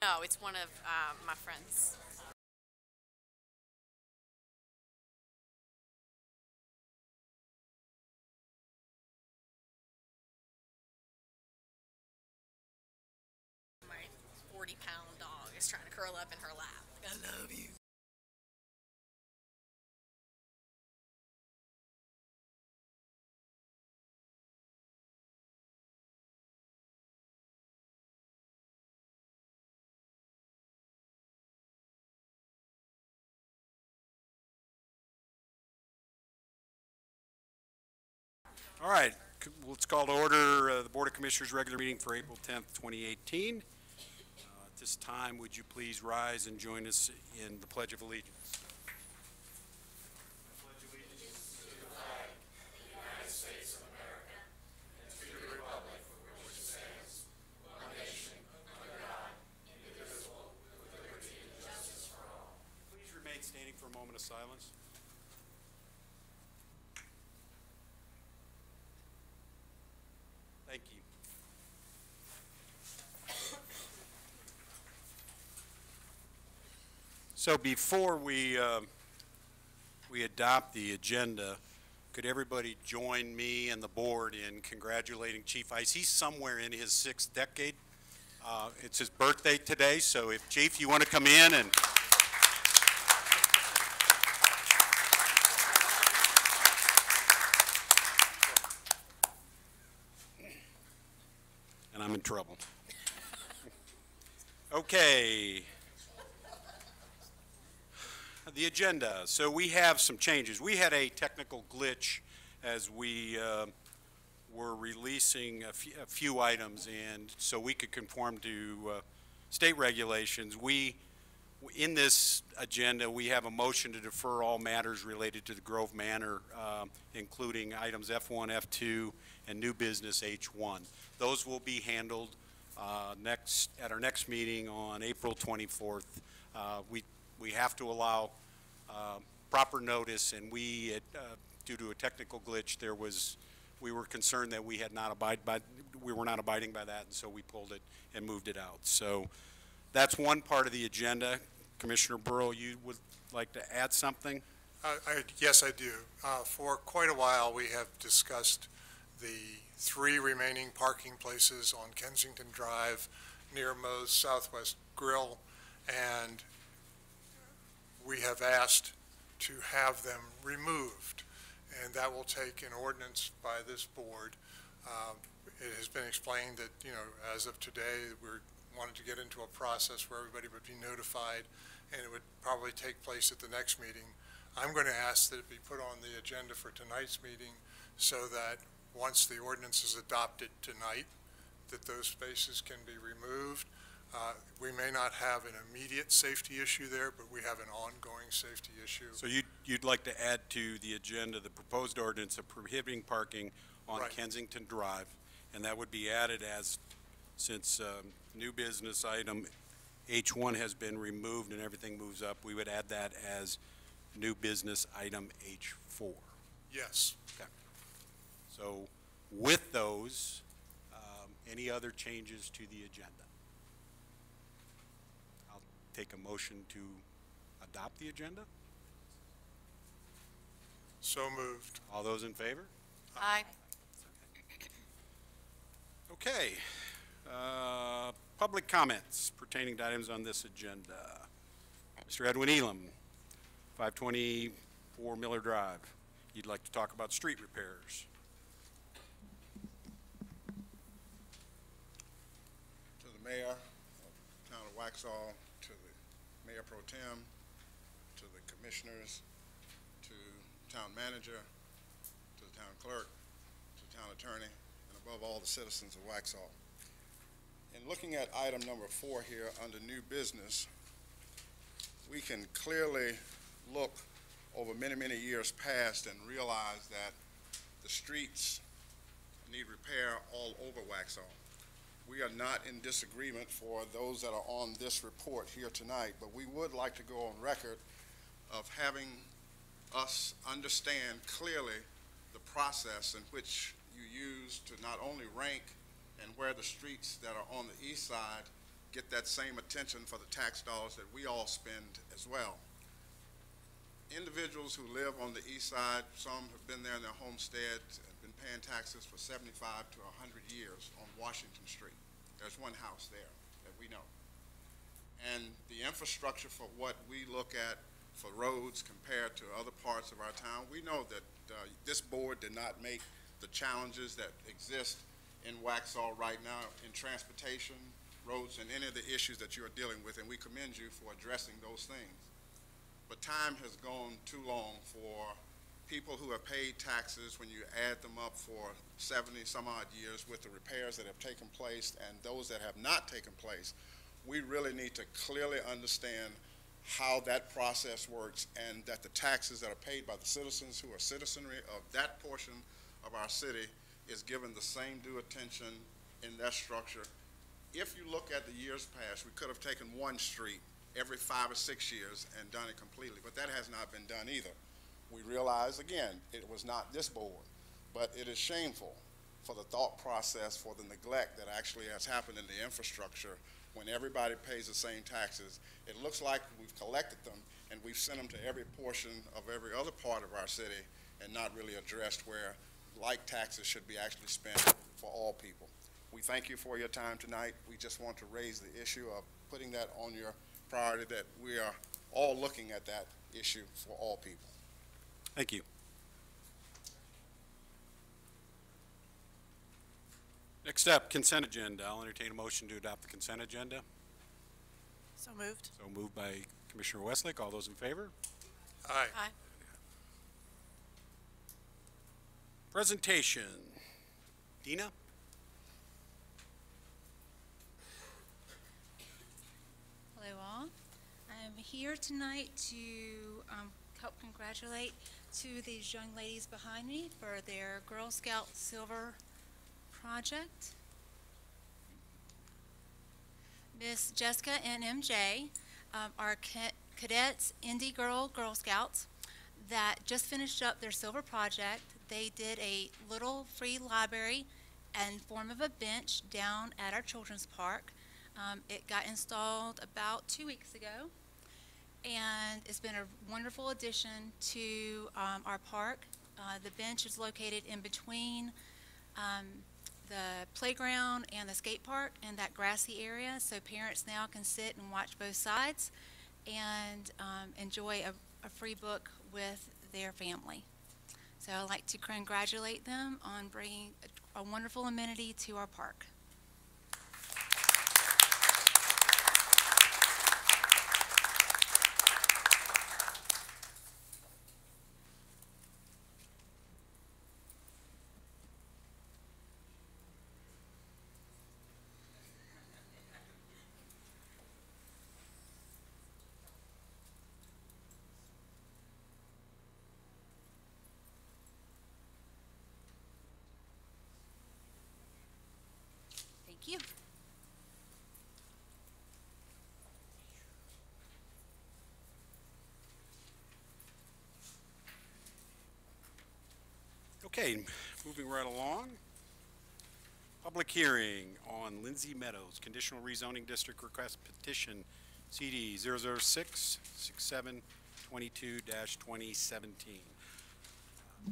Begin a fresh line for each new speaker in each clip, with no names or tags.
No, it's one of my friends. My 40-pound dog is trying to curl up in her lap. Like, I love you.
All right, let's call to order the Board of Commissioners regular meeting for April 10th, 2018. At this time, would you please rise and join us in the Pledge of Allegiance? Please remain standing for a moment of silence. Thank you. So before we adopt the agenda, could everybody join me and the board in congratulating Chief Ice? He's somewhere in his 6th decade. It's his birthday today, so if Chief, you want to come in and I'm in trouble. Okay. The agenda. So we have some changes. We had a technical glitch as we were releasing a few items, and so we could conform to state regulations. In this agenda, we have a motion to defer all matters related to the Grove Manor, including items F1, F2, and new business H1. Those will be handled at our next meeting on April 24th. We have to allow proper notice, and due to a technical glitch, we were concerned that we were not abiding by that, and so we pulled it and moved it out. So that's one part of the agenda. Commissioner Burrow, you would like to add something?
Yes, I do. For quite a while, we have discussed the 3 remaining parking places on Kensington Drive near Moe's Southwest Grill, and we have asked to have them removed, and that will take an ordinance by this board. It has been explained that, as of today, we're wanted to get into a process where everybody would be notified, and it would probably take place at the next meeting. I'm going to ask that it be put on the agenda for tonight's meeting so that once the ordinance is adopted tonight, that those spaces can be removed. We may not have an immediate safety issue there, but we have an ongoing safety issue.
So you'd like to add to the agenda the proposed ordinance of prohibiting parking on
Right.
Kensington Drive, and that would be added since new business item H1 has been removed and everything moves up, we would add that as new business item H4.
Yes.
Okay. So with those, any other changes to the agenda? I'll take a motion to adopt the agenda.
So moved.
All those in favor?
Aye.
Okay. Public comments pertaining to items on this agenda. Mr. Edwin Elam, 524 Miller Drive. You'd like to talk about street repairs.
To the mayor of town of Waxhaw, to the mayor pro tem, to the commissioners, to town manager, to the town clerk, to the town attorney, and above all the citizens of Waxhaw. In looking at item number 4 here under new business, we can clearly look over many, many years past and realize that the streets need repair all over Waxhaw. We are not in disagreement for those that are on this report here tonight, but we would like to go on record of having us understand clearly the process in which you use to not only rank and where the streets that are on the east side get that same attention for the tax dollars that we all spend as well. Individuals who live on the east side, some have been there in their homesteads, have been paying taxes for 75 to 100 years on Washington Street. There's one house there that we know. And the infrastructure for what we look at for roads compared to other parts of our town, we know that this board did not make the challenges that exist in Waxhaw right now in transportation, roads, and any of the issues that you are dealing with, and we commend you for addressing those things. But time has gone too long for people who have paid taxes, when you add them up for 70 some odd years with the repairs that have taken place and those that have not taken place. We really need to clearly understand how that process works, and that the taxes that are paid by the citizens who are citizenry of that portion of our city is given the same due attention in that structure. If you look at the years past, we could have taken one street every 5 or 6 years and done it completely, but that has not been done either. We realize, again, it was not this board, but it is shameful for the thought process, for the neglect that actually has happened in the infrastructure when everybody pays the same taxes. It looks like we've collected them and we've sent them to every portion of every other part of our city and not really addressed where like taxes should be actually spent for all people. We thank you for your time tonight. We just want to raise the issue of putting that on your priority, that we are all looking at that issue for all people.
Thank you. Next up, consent agenda. I'll entertain a motion to adopt the consent agenda.
So moved.
So moved by Commissioner Westlake. All those in favor?
Aye.
Aye.
Presentation. Dina?
Hello all. I'm here tonight to help congratulate two of these young ladies behind me for their Girl Scout Silver project. Miss Jessica and MJ are cadets Indie Girl Scouts that just finished up their silver project. They did a little free library in form of a bench down at our children's park. It got installed about 2 weeks ago, and it's been a wonderful addition to our park. The bench is located in between the playground and the skate park in that grassy area, so parents now can sit and watch both sides and enjoy a free book with their family. So I'd like to congratulate them on bringing a wonderful amenity to our park. Thank you.
Okay, moving right along. Public hearing on Lindsay Meadows, conditional rezoning district request petition CD 006-6722-2017.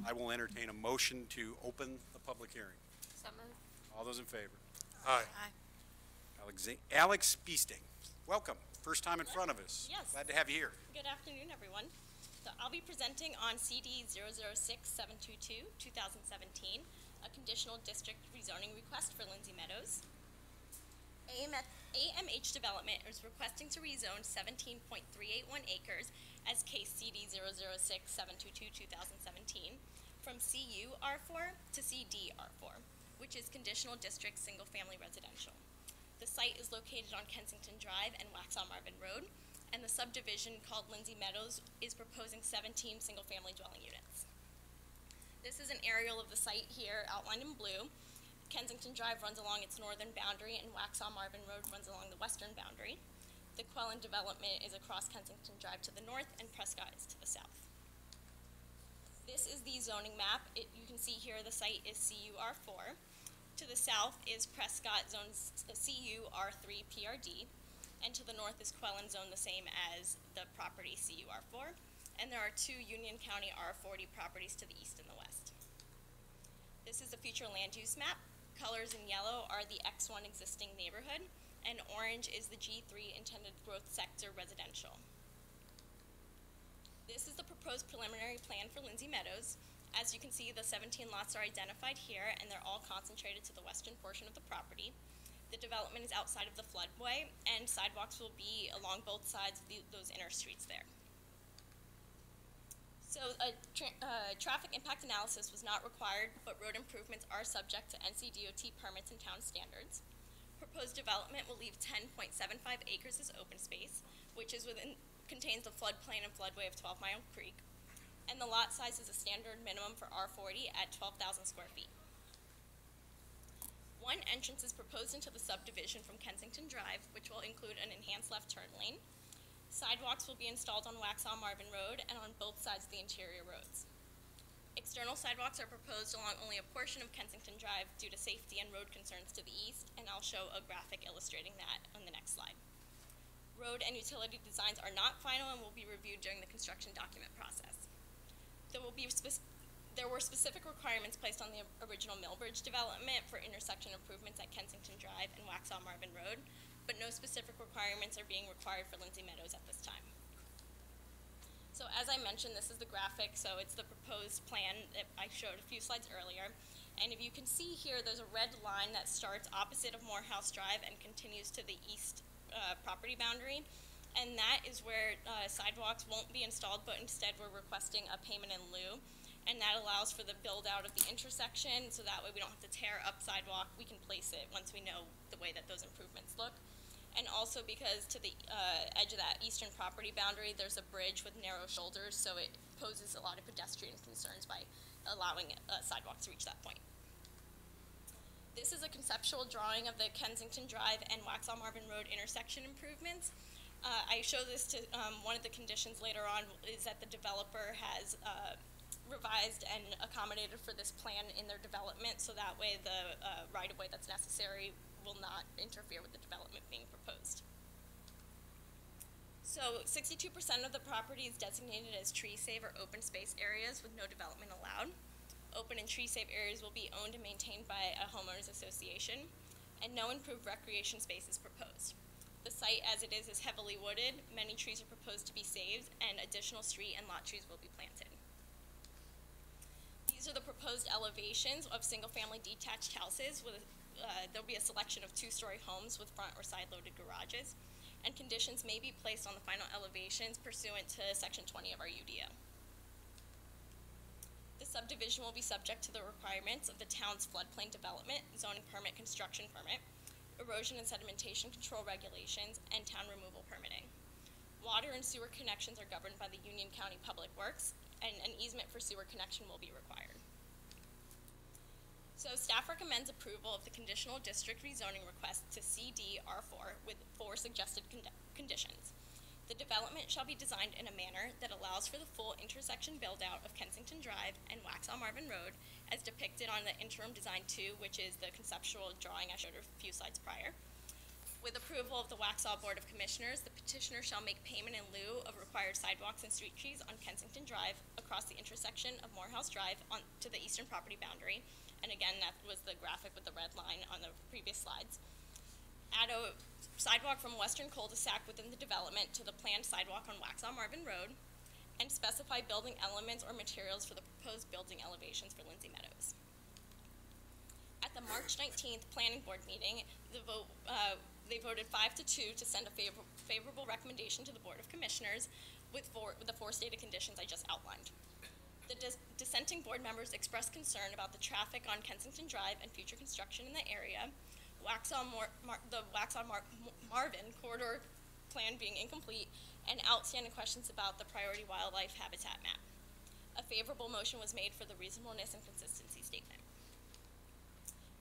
I will entertain a motion to open the public hearing.
So moved.
All those in favor?
Aye.
Aye.
Alex Beasting, welcome. First time in front of us.
Yes.
Glad to have you here.
Good afternoon, everyone. So I'll be presenting on CD 006-722-2017, a conditional district rezoning request for Lindsay Meadows. AMH Development is requesting to rezone 17.381 acres as case CD 006-722-2017 from CU R4 to CD R4, which is conditional district single-family residential. The site is located on Kensington Drive and Waxhaw Marvin Road, and the subdivision called Lindsay Meadows is proposing 17 single-family dwelling units. This is an aerial of the site here outlined in blue. Kensington Drive runs along its northern boundary, and Waxhaw Marvin Road runs along the western boundary. The Quellen development is across Kensington Drive to the north, and Prescott is to the south. This is the zoning map. You can see here the site is CUR4. To the south is Prescott Zone CU R3 PRD, and to the north is Quellen Zone, the same as the property CU R4, and there are 2 Union County R40 properties to the east and the west. This is the future land use map. Colors in yellow are the X1 existing neighborhood, and orange is the G3 intended growth sector residential. This is the proposed preliminary plan for Lindsay Meadows. As you can see, the 17 lots are identified here, and they're all concentrated to the western portion of the property. The development is outside of the floodway, and sidewalks will be along both sides of those inner streets there. So a traffic impact analysis was not required, but road improvements are subject to NCDOT permits and town standards. Proposed development will leave 10.75 acres as open space, which is contains the floodplain and floodway of 12 Mile Creek. And the lot size is a standard minimum for R40 at 12,000 square feet. One entrance is proposed into the subdivision from Kensington Drive, which will include an enhanced left turn lane. Sidewalks will be installed on Waxhaw Marvin Road and on both sides of the interior roads. External sidewalks are proposed along only a portion of Kensington Drive due to safety and road concerns to the east, and I'll show a graphic illustrating that on the next slide. Road and utility designs are not final and will be reviewed during the construction document process. There were specific requirements placed on the original Millbridge development for intersection improvements at Kensington Drive and Waxhaw Marvin Road, but no specific requirements are being required for Lindsay Meadows at this time. So as I mentioned, this is the graphic, so it's the proposed plan that I showed a few slides earlier. And if you can see here, there's a red line that starts opposite of Morehouse Drive and continues to the east property boundary. And that is where sidewalks won't be installed, but instead we're requesting a payment in lieu. And that allows for the build out of the intersection, so that way we don't have to tear up sidewalk. We can place it once we know the way that those improvements look. And also because to the edge of that eastern property boundary, there's a bridge with narrow shoulders, so it poses a lot of pedestrian concerns by allowing sidewalks to reach that point. This is a conceptual drawing of the Kensington Drive and Waxhaw Marvin Road intersection improvements. I show this to one of the conditions later on is that the developer has revised and accommodated for this plan in their development, so that way the right-of-way that's necessary will not interfere with the development being proposed. So 62% of the property is designated as tree save or open space areas with no development allowed. Open and tree save areas will be owned and maintained by a homeowners association, and no improved recreation space is proposed. The site as it is heavily wooded. Many trees are proposed to be saved, and additional street and lot trees will be planted. These are the proposed elevations of single-family detached houses. There'll be a selection of 2-story homes with front or side-loaded garages, and conditions may be placed on the final elevations pursuant to Section 20 of our UDO. The subdivision will be subject to the requirements of the town's floodplain development, zoning permit, construction permit, erosion and sedimentation control regulations, and town removal permitting. Water and sewer connections are governed by the Union County Public Works, and an easement for sewer connection will be required. So staff recommends approval of the conditional district rezoning request to CD R4 with 4 suggested conditions. The development shall be designed in a manner that allows for the full intersection build-out of Kensington Drive and Waxhaw Marvin Road as depicted on the interim design 2, which is the conceptual drawing I showed a few slides prior. With approval of the Waxhaw Board of Commissioners, the petitioner shall make payment in lieu of required sidewalks and street trees on Kensington Drive across the intersection of Morehouse Drive to the eastern property boundary. And again, that was the graphic with the red line on the previous slides. Add a sidewalk from western cul-de-sac within the development to the planned sidewalk on Waxhaw Marvin Road, and specify building elements or materials for the proposed building elevations for Lindsay Meadows. At the March 19th Planning Board meeting, they voted 5-2 to send a favorable recommendation to the Board of Commissioners with the 4 stated conditions I just outlined. The dissenting board members expressed concern about the traffic on Kensington Drive and future construction in the area, the Waxhaw Marvin corridor plan being incomplete, and outstanding questions about the priority wildlife habitat map. A favorable motion was made for the reasonableness and consistency statement.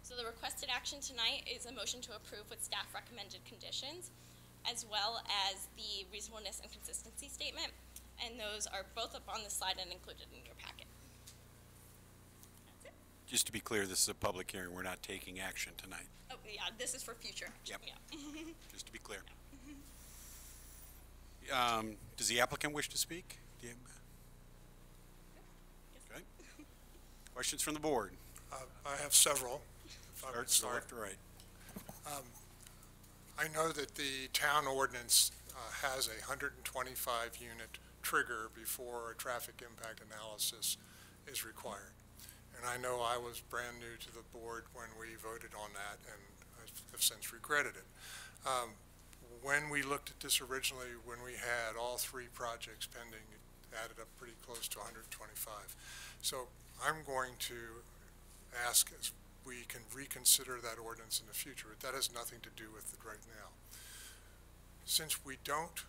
So the requested action tonight is a motion to approve with staff recommended conditions, as well as the reasonableness and consistency statement, and those are both up on the slide and included in your packet. That's it.
Just to be clear, this is a public hearing. We're not taking action tonight,
Oh, yeah, this is for future.
Yep.
Yeah.
just to be clear. Does the applicant wish to speak? Okay. Questions from the board?
I have several. If I would
Start
start.
left to right.
I know that the town ordinance has a 125 unit trigger before a traffic impact analysis is required. And I know I was brand new to the board when we voted on that, and I have since regretted it. When we looked at this originally, when we had all three projects pending, it added up pretty close to 125. So I'm going to ask as we can reconsider that ordinance in the future, but that has nothing to do with it right now. Since we don't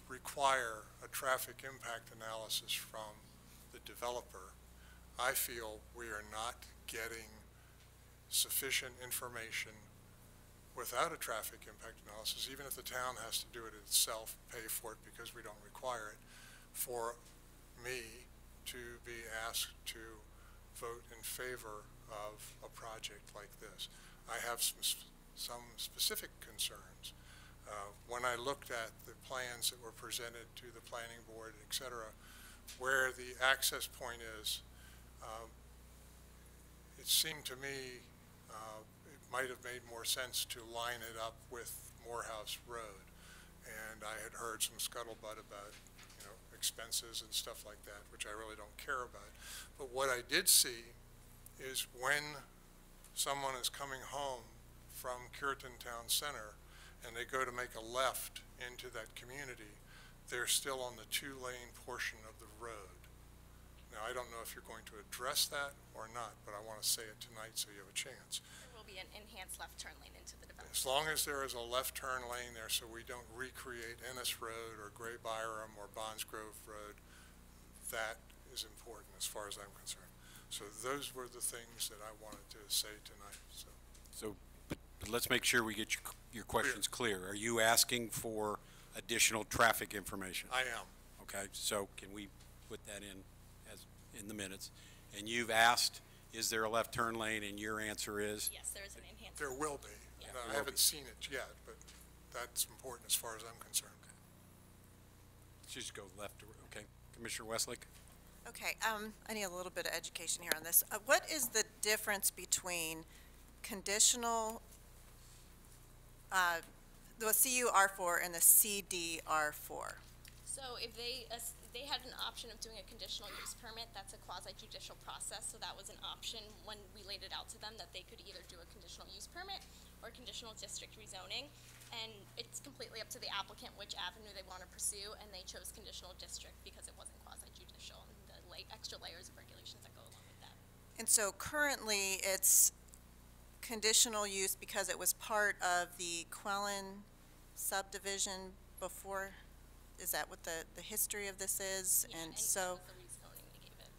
require a traffic impact analysis from the developer, I feel we are not getting sufficient information without a traffic impact analysis, even if the town has to do it itself, pay for it because we don't require it, for me to be asked to vote in favor of a project like this. I have some specific concerns. When I looked at the plans that were presented to the planning board, et cetera, where the access point is, it seemed to me it might have made more sense to line it up with Morehouse Road. And I had heard some scuttlebutt about, expenses and stuff like that, which I really don't care about. But what I did see is when someone is coming home from Curitan Town Center and they go to make a left into that community, they're still on the two-lane portion of the road. Now, I don't know if you're going to address that or not, but I want to say it tonight so you have a chance.
There will be an enhanced left turn lane into the development.
As long as there is a left turn lane there so we don't recreate Ennis Road or Gray Byram or Bonds Grove Road, that is important as far as I'm concerned. So those were the things that I wanted to say tonight.
But let's make sure we get your questions clear. Are you asking for additional traffic information?
I am.
Okay, so can we put that in the minutes? And you've asked, is there a left turn lane, and your answer is?
Yes, there is an enhanced.
There will be.
Yeah.
I haven't seen it yet, but that's important as far as I'm concerned.
Let's just go left to, okay. Commissioner Westlake?
Okay, I need a little bit of education here on this. What is the difference between conditional, the CUR4 and the CDR4?
So if they had an option of doing a conditional use permit, that's a quasi-judicial process, so that was an option when we laid it out to them, that they could either do a conditional use permit or conditional district rezoning, and it's completely up to the applicant which avenue they want to pursue, and they chose conditional district because it wasn't quasi-judicial, and the extra layers of regulations that go along with that.
And so currently it's conditional use because it was part of the Quellen subdivision before. Is that what the history of this is?
Yeah,
and
that
so
was the rezoning they gave it.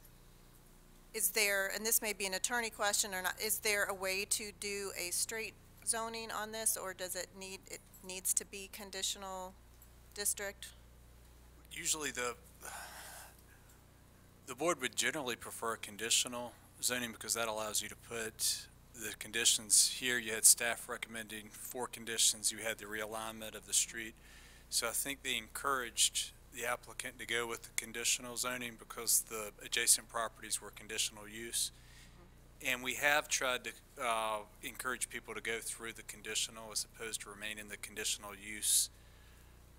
is there, and this may be an attorney question or not, is there a way to do a straight zoning on this, or does it needs to be conditional district?
Usually the board would generally prefer conditional zoning because that allows you to put the conditions here. You had staff recommending 4 conditions. You had the realignment of the street. So I think they encouraged the applicant to go with the conditional zoning because the adjacent properties were conditional use. And we have tried to encourage people to go through the conditional as opposed to remain in the conditional use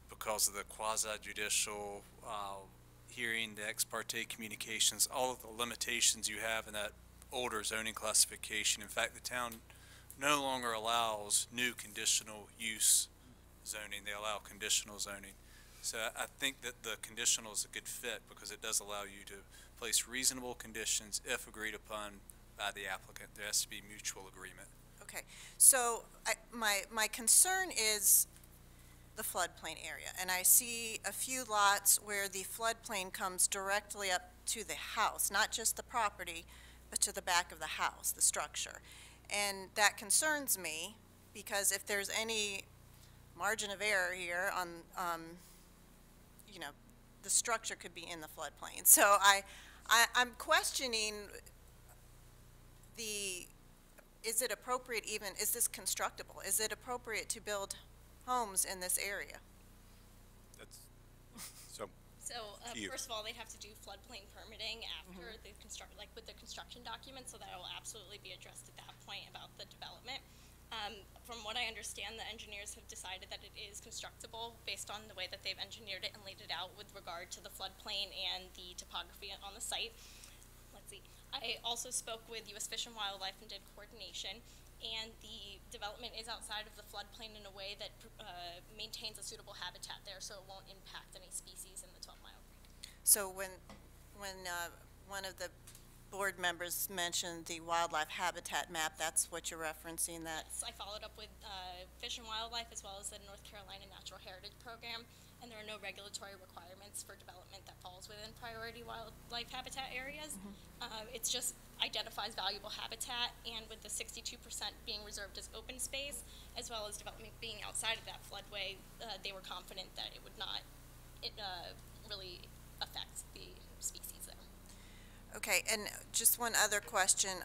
because of the quasi-judicial hearing, the ex parte communications, all of the limitations you have in that older zoning classification. In fact, the town no longer allows new conditional use zoning. They allow conditional zoning. So I think that the conditional is a good fit because it does allow you to place reasonable conditions if agreed upon by the applicant. There has to be mutual agreement.
Okay, so my concern is the floodplain area, and I see a few lots where the floodplain comes directly up to the house, not just the property, but to the back of the house, the structure. And that concerns me because if there's any margin of error here on, the structure could be in the floodplain. So I'm questioning is it appropriate even, is this constructible? Is it appropriate to build homes in this area?
That's, so,
So,
To you.
first of all, they'd have to do floodplain permitting after the like with the construction documents, so that will absolutely be addressed at that point about the development. From what I understand, the engineers have decided that it is constructible based on the way that they've engineered it and laid it out with regard to the floodplain and the topography on the site. Let's see. I also spoke with U.S. Fish and Wildlife and did coordination, and the development is outside of the floodplain in a way that maintains a suitable habitat there, so it won't impact any species in the 12-mile creek.
So when one of the board members mentioned the wildlife habitat map, that's what you're referencing, that?
Yes, I followed up with Fish and Wildlife as well as the North Carolina Natural Heritage Program, and there are no regulatory requirements for development that falls within priority wildlife habitat areas. It's just identifies valuable habitat, and with the 62% being reserved as open space, as well as development being outside of that floodway, they were confident that it would not really affect the species there.
Okay, and just one other question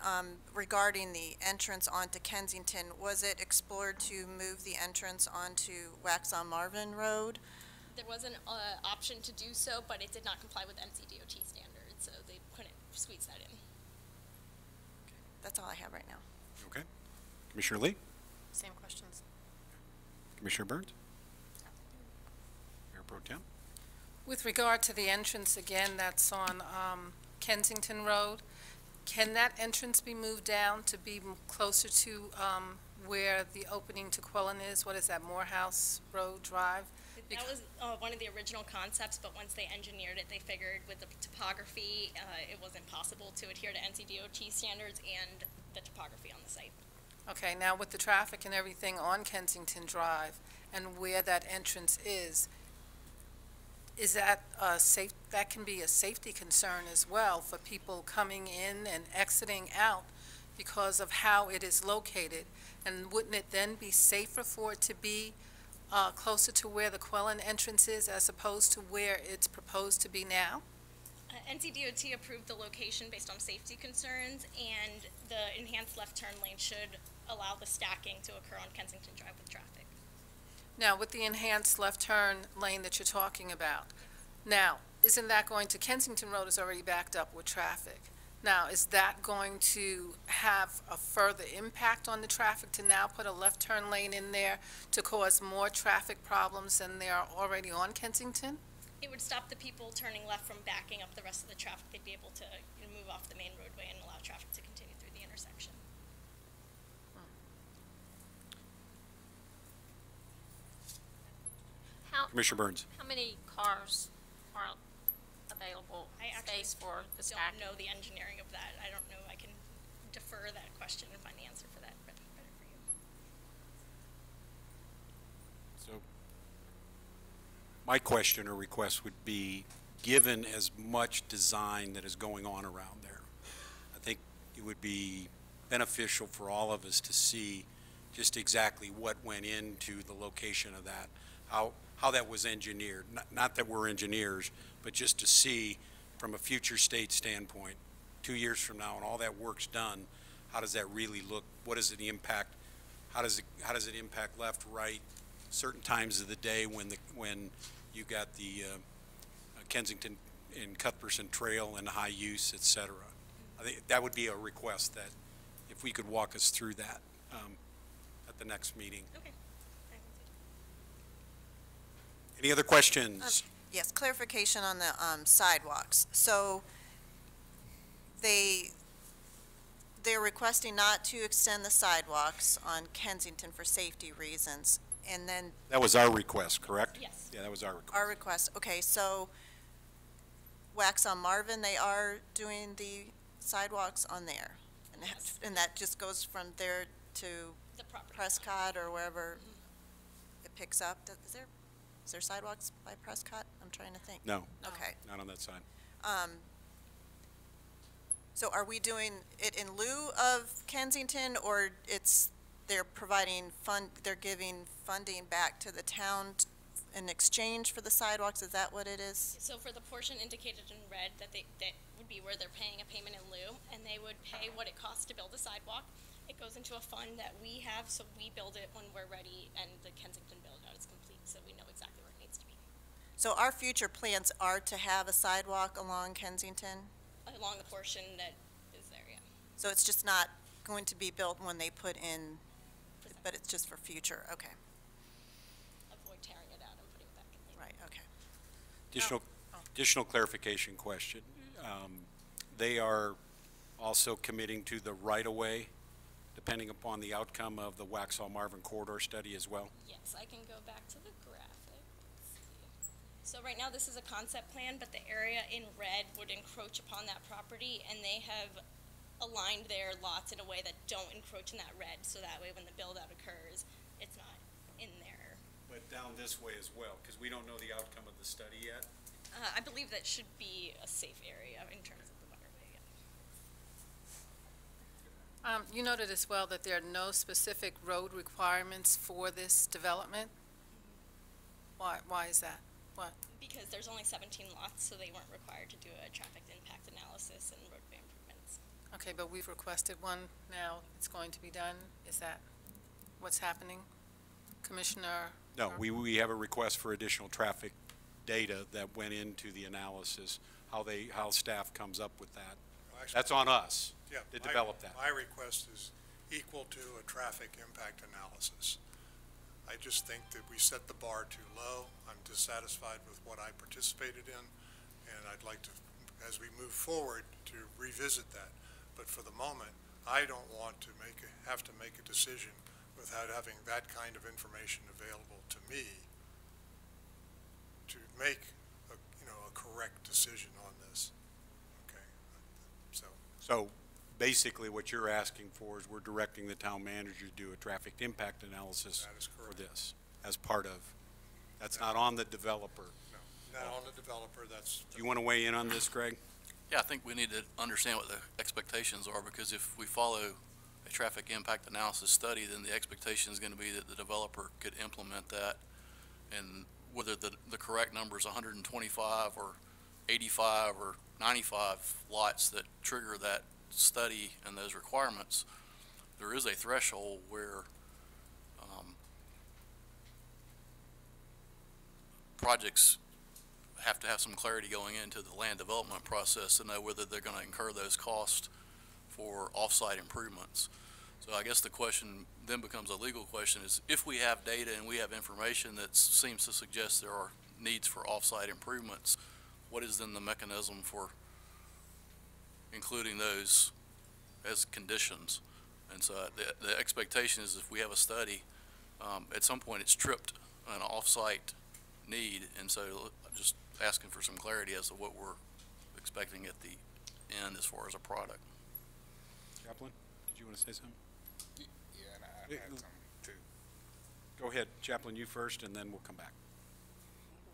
regarding the entrance onto Kensington. Was it explored to move the entrance onto Waxhaw Marvin Road?
There was an option to do so, but it did not comply with NCDOT standards, so they couldn't squeeze that in.
That's all I have right now.
okay. Commissioner Lee?
Same questions.
Commissioner Burns? Mayor Pro Tem?
With regard to the entrance, again, that's on Kensington Road, can that entrance be moved down to be closer to where the opening to Quillen is? What is that, Morehouse Road Drive?
That was one of the original concepts, but once they engineered it, they figured with the topography, it wasn't possible to adhere to NCDOT standards and the topography on the site.
Okay, now with the traffic and everything on Kensington Drive and where that entrance is that that can be a safety concern as well for people coming in and exiting out because of how it is located? And wouldn't it then be safer for it to be closer to where the Quillen entrance is as opposed to where it's proposed to be now?
NCDOT approved the location based on safety concerns, and the enhanced left turn lane should allow the stacking to occur on Kensington Drive with traffic.
Now, with the enhanced left turn lane that you're talking about, now, isn't that going to, Kensington Road is already backed up with traffic. Now, is that going to have a further impact on the traffic to now put a left turn lane in there to cause more traffic problems than there are already on Kensington?
It would stop the people turning left from backing up the rest of the traffic. They'd be able to move off the main roadway and allow traffic to continue through the intersection.
Commissioner Burns?
How many cars are available
I actually
space for the
don't
stacking?
know the engineering of that. I don't know. I can defer that question and find the answer for that better for you.
So, my question or request would be, given as much design that is going on around there, I think it would be beneficial for all of us to see just exactly what went into the location of that, how that was engineered. Not that we're engineers, but just to see from a future state standpoint, 2 years from now, and all that work's done, how does that really look? What is the impact? How does it impact left, right, certain times of the day when you got the Kensington and Cuthbertson Trail and high use, et cetera? I think that would be a request, that if we could walk us through that at the next meeting.
Okay.
Any other questions?
Yes, clarification on the sidewalks. So they're requesting not to extend the sidewalks on Kensington for safety reasons, and then
That was our request, correct?
Yes.
Yeah, that was our request.
our request, okay, so Waxhaw Marvin, they are doing the sidewalks on there?
Yes.
And that just goes from there to
The property.
Prescott or wherever it picks up? Is there sidewalks by Prescott? I'm trying to think.
No,
Okay.
not on that side.
So are we doing it in lieu of Kensington, or they're giving funding back to the town in exchange for the sidewalks? Is that what it is?
So for the portion indicated in red, that would be where they're paying a payment in lieu, and they would pay what it costs to build a sidewalk. It goes into a fund that we have, so we build it when we're ready and the Kensington build-out is complete, so we know exactly where it needs to be.
So our future plans are to have a sidewalk along Kensington?
Along the portion that is there, yeah.
So it's just not going to be built when they put in, but it's just for future, okay,
Avoid tearing it out and putting it back in later.
right, okay.
Additional clarification question. They are also committing to the right-of-way, depending upon the outcome of the Waxhaw Marvin corridor study as well?
Yes, I can go back to the graphic. Let's see. So right now, this is a concept plan, but the area in red would encroach upon that property, and they have aligned their lots in a way that don't encroach in that red, so that way when the build-out occurs, it's not in there.
But down this way as well, because we don't know the outcome of the study yet?
I believe that should be a safe area in terms of the waterway, yeah.
You noted as well that there are no specific road requirements for this development? Why is that? What?
Because there's only 17 lots, so they weren't required to do a traffic impact analysis and roadway improvements.
Okay, but we've requested one now. It's going to be done. Is that what's happening? Commissioner?
No, we have a request for additional traffic data that went into the analysis, how staff comes up with that. That's on us
Yeah,
to develop that.
My request is equal to a traffic impact analysis. I just think that we set the bar too low. I'm dissatisfied with what I participated in, and I'd like to, as we move forward, to revisit that. But for the moment, I don't want to have to make a decision without having that kind of information available to me to make a correct decision on this. Okay,
So basically what you're asking for is we're directing the town manager to do a traffic impact analysis
That is
for
correct.
this as part of, that's not on the developer.
no, not on the developer. That's
Do you want to weigh in on this, Greg?
Yeah, I think we need to understand what the expectations are, because if we follow a traffic impact analysis study, then the expectation is going to be that the developer could implement that, and whether the correct number is 125 or 85 or 95 lots that trigger that study and those requirements, there is a threshold where projects have to have some clarity going into the land development process to know whether they're going to incur those costs for off-site improvements. So I guess the question then becomes a legal question: is if we have data and we have information that seems to suggest there are needs for off-site improvements, what is then the mechanism for including those as conditions? And so the expectation is if we have a study, at some point it's tripped an off-site need, and so just asking for some clarity as to what we're expecting at the end as far as a product.
Chaplain, did you want to say something?
Yeah, and I had some too.
Go ahead, Chaplain, you first, and then we'll come back.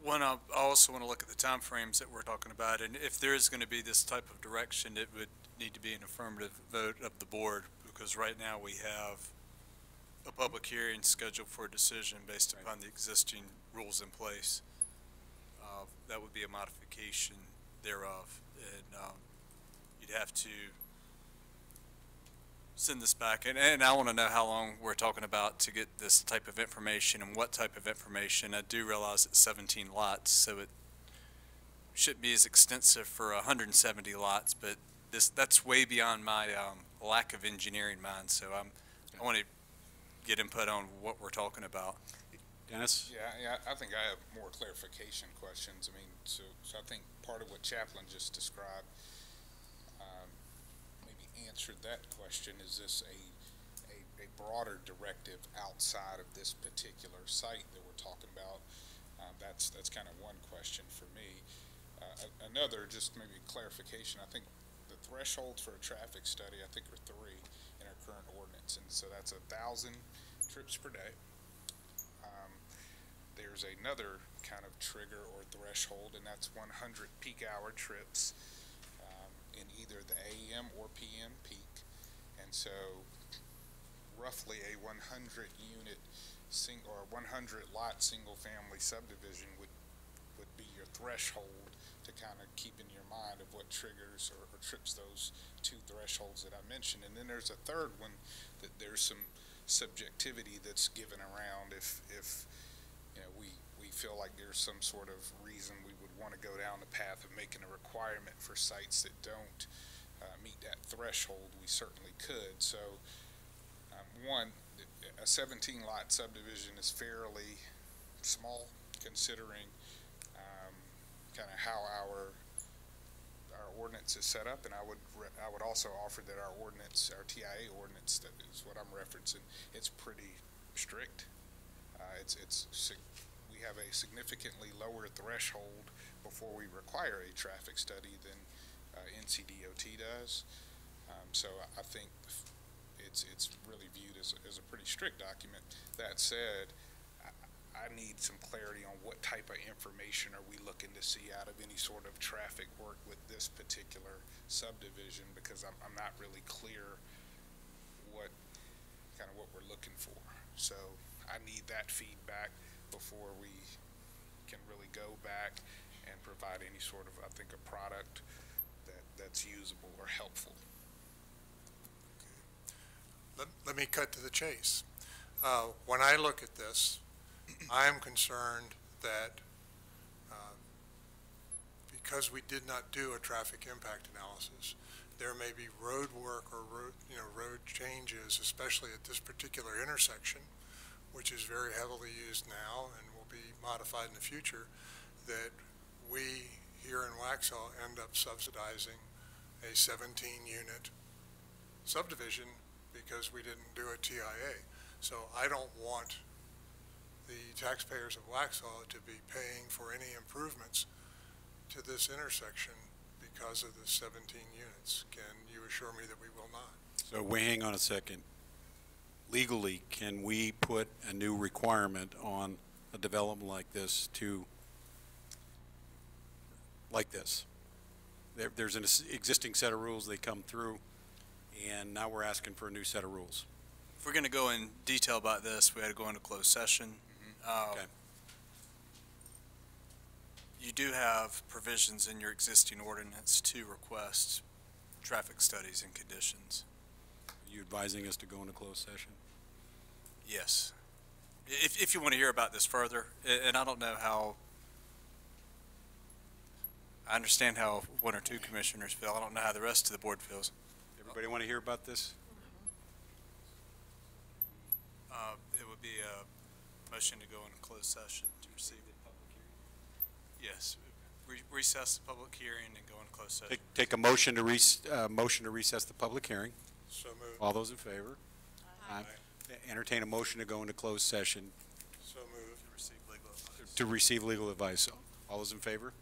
One, I also want to look at the timeframes that we're talking about, and if there is going to be this type of direction, it would need to be an affirmative vote of the board, because right now we have a public hearing scheduled for a decision based upon the existing rules in place. That would be a modification thereof, and you'd have to send this back, and I want to know how long we're talking about to get this type of information and what type of information. I do realize it's 17 lots, so it shouldn't be as extensive for 170 lots, but that's way beyond my lack of engineering mind, so I want to get input on what we're talking about.
Dennis?
Yeah, I think I have more clarification questions. I mean, so I think part of what Chaplain just described maybe answered that question. Is this a broader directive outside of this particular site that we're talking about? That's kind of one question for me. Another, just maybe clarification, I think the thresholds for a traffic study, I think, are 3 in our current ordinance, and so that's 1,000 trips per day. There's another kind of trigger or threshold, and that's 100 peak hour trips in either the AM or PM peak. And so roughly a 100 unit or 100 lot single family subdivision would be your threshold to kind of keep in your mind of what triggers or trips those two thresholds that I mentioned. And then there's a third one that there's some subjectivity that's given around if you know, we feel like there's some sort of reason we would want to go down the path of making a requirement for sites that don't meet that threshold, we certainly could. So one, a 17 lot subdivision is fairly small considering kind of how our ordinance is set up, and I would also offer that our ordinance, our TIA ordinance, that is what I'm referencing, it's pretty strict. We have a significantly lower threshold before we require a traffic study than NCDOT does. So I think it's really viewed as a pretty strict document. That said, I need some clarity on what type of information are we looking to see out of any sort of traffic work with this particular subdivision, because I'm not really clear what we're looking for. So I need that feedback before we can really go back and provide any sort of, I think, a product that's usable or helpful.
Let me cut to the chase. When I look at this, I am concerned that because we did not do a traffic impact analysis, there may be road work or road changes, especially at this particular intersection, which is very heavily used now and will be modified in the future, that we here in Waxhaw end up subsidizing a 17-unit subdivision because we didn't do a TIA. So I don't want the taxpayers of Waxhaw to be paying for any improvements to this intersection because of the 17 units. Can you assure me that we will not?
So hang on a second. Legally, can we put a new requirement on a development like this like this? There's an existing set of rules, they come through, and now we're asking for a new set of rules.
If we're going to go in detail about this, we had to go into closed session.
Okay.
You do have provisions in your existing ordinance to request traffic studies and conditions.
Are you advising us to go into closed session?
Yes. If you want to hear about this further, and I don't know how, I understand how one or two commissioners feel. I don't know how the rest of the board feels.
Everybody want to hear about this?
It would be a motion to go into closed session to receive the public hearing. Yes. Recess the public hearing and go into closed session.
Take a motion to recess the public hearing.
So moved.
All those in favor? Aye. Entertain a motion to go into closed session
So moved.
To receive legal advice.
to receive legal advice. All those in favor?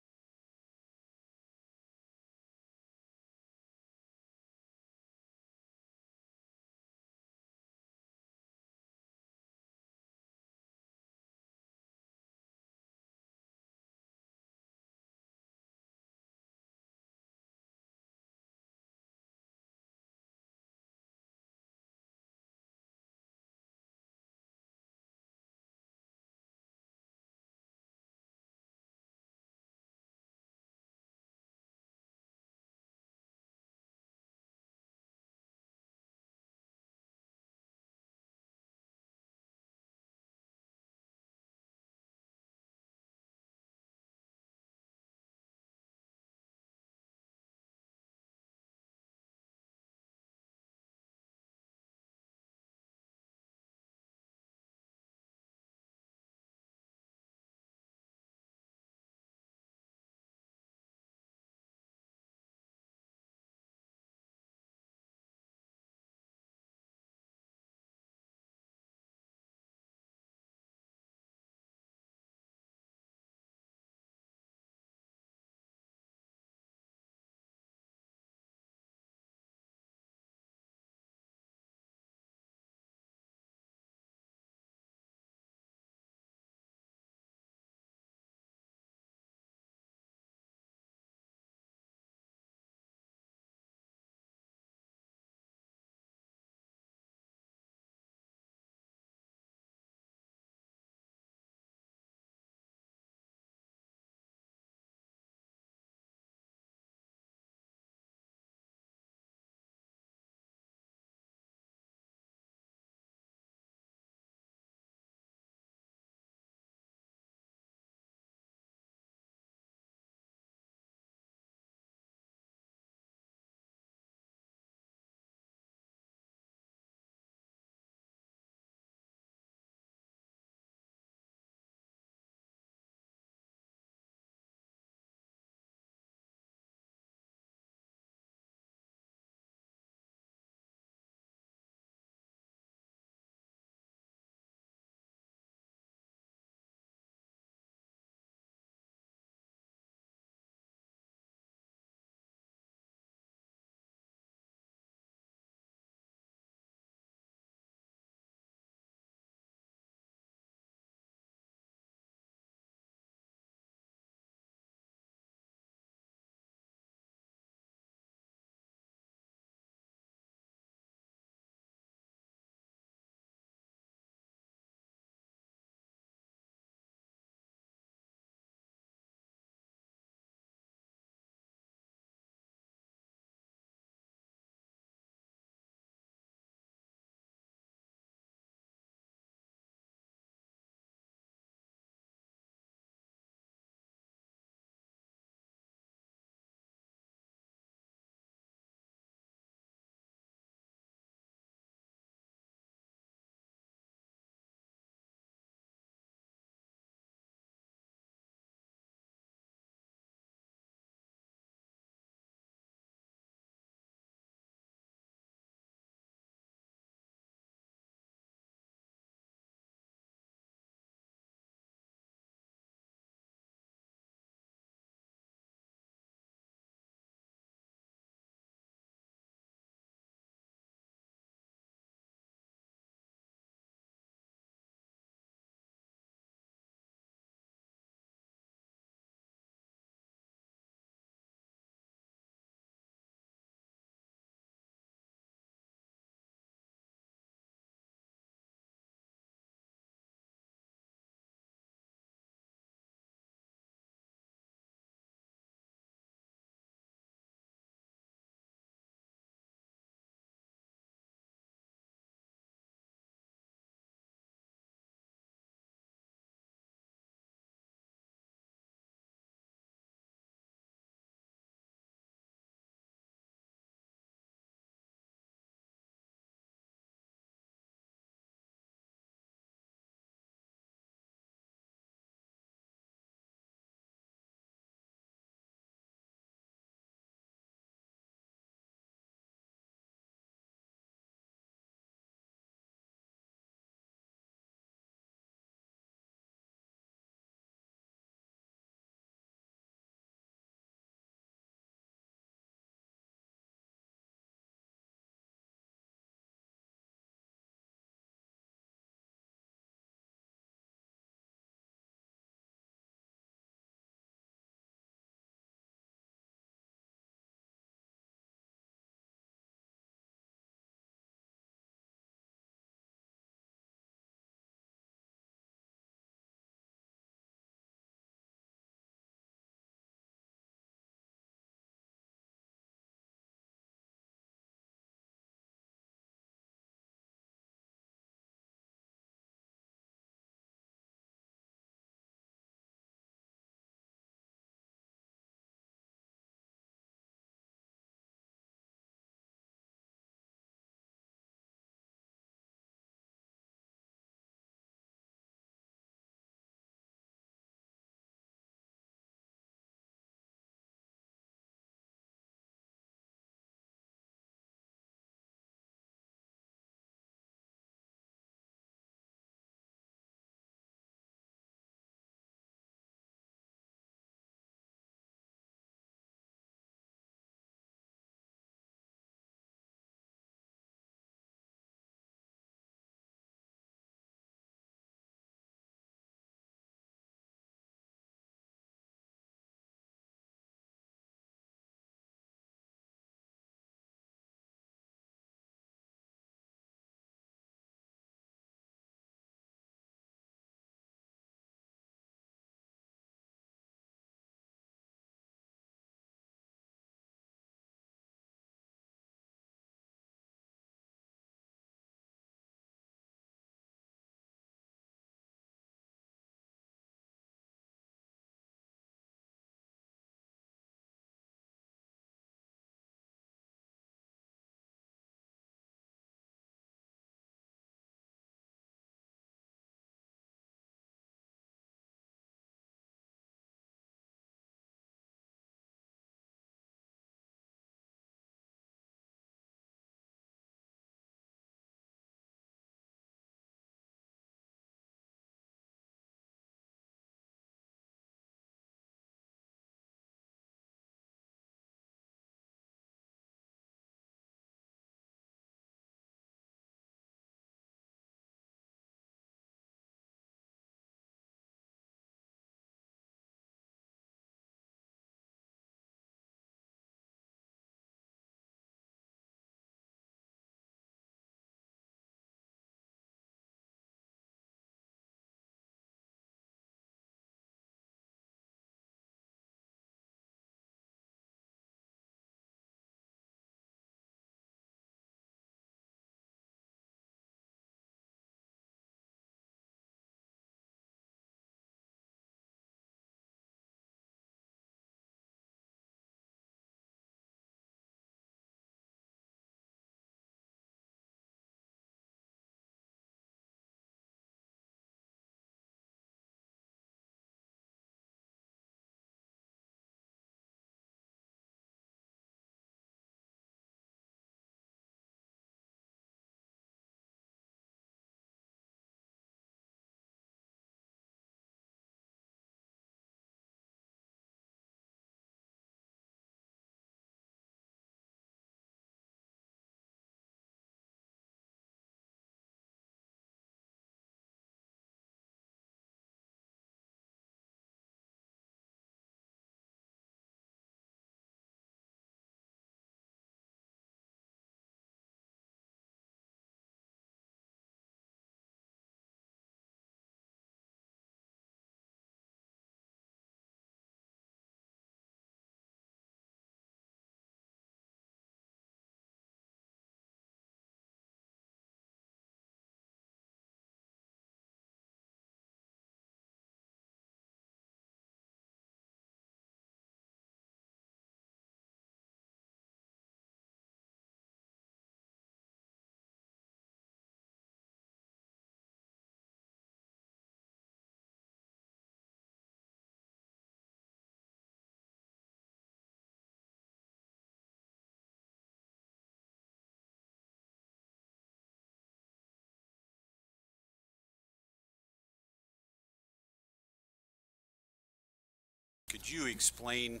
could you explain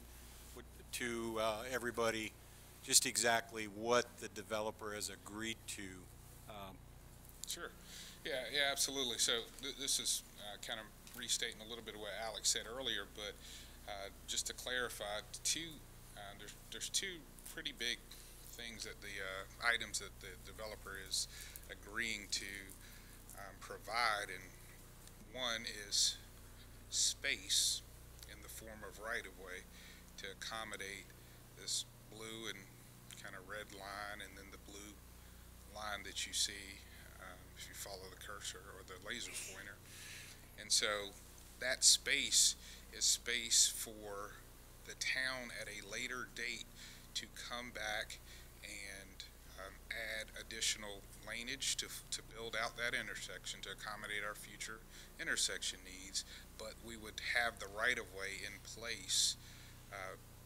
to everybody just exactly what the developer has agreed to?
Sure. Yeah, absolutely. So this is kind of restating a little bit of what Alex said earlier, but just to clarify, there's two pretty big things that the items that the developer is agreeing to provide, and one is space in the form of right-of-way to accommodate this blue and kind of red line, and then the blue line that you see if you follow the cursor or the laser pointer. And so that space is space for the town at a later date to come back and add additional laneage to build out that intersection to accommodate our future intersection needs, but we would have the right-of-way in place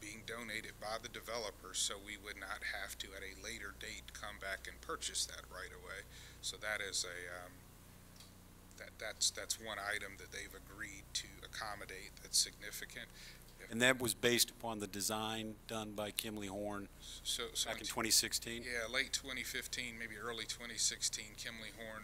being donated by the developer, so we would not have to at a later date come back and purchase that right-of-way. So that is that's one item that they've agreed to accommodate that's significant.
And that was based upon the design done by Kimley Horn
So
back in 2016?
Yeah, late 2015, maybe early 2016, Kimley Horn,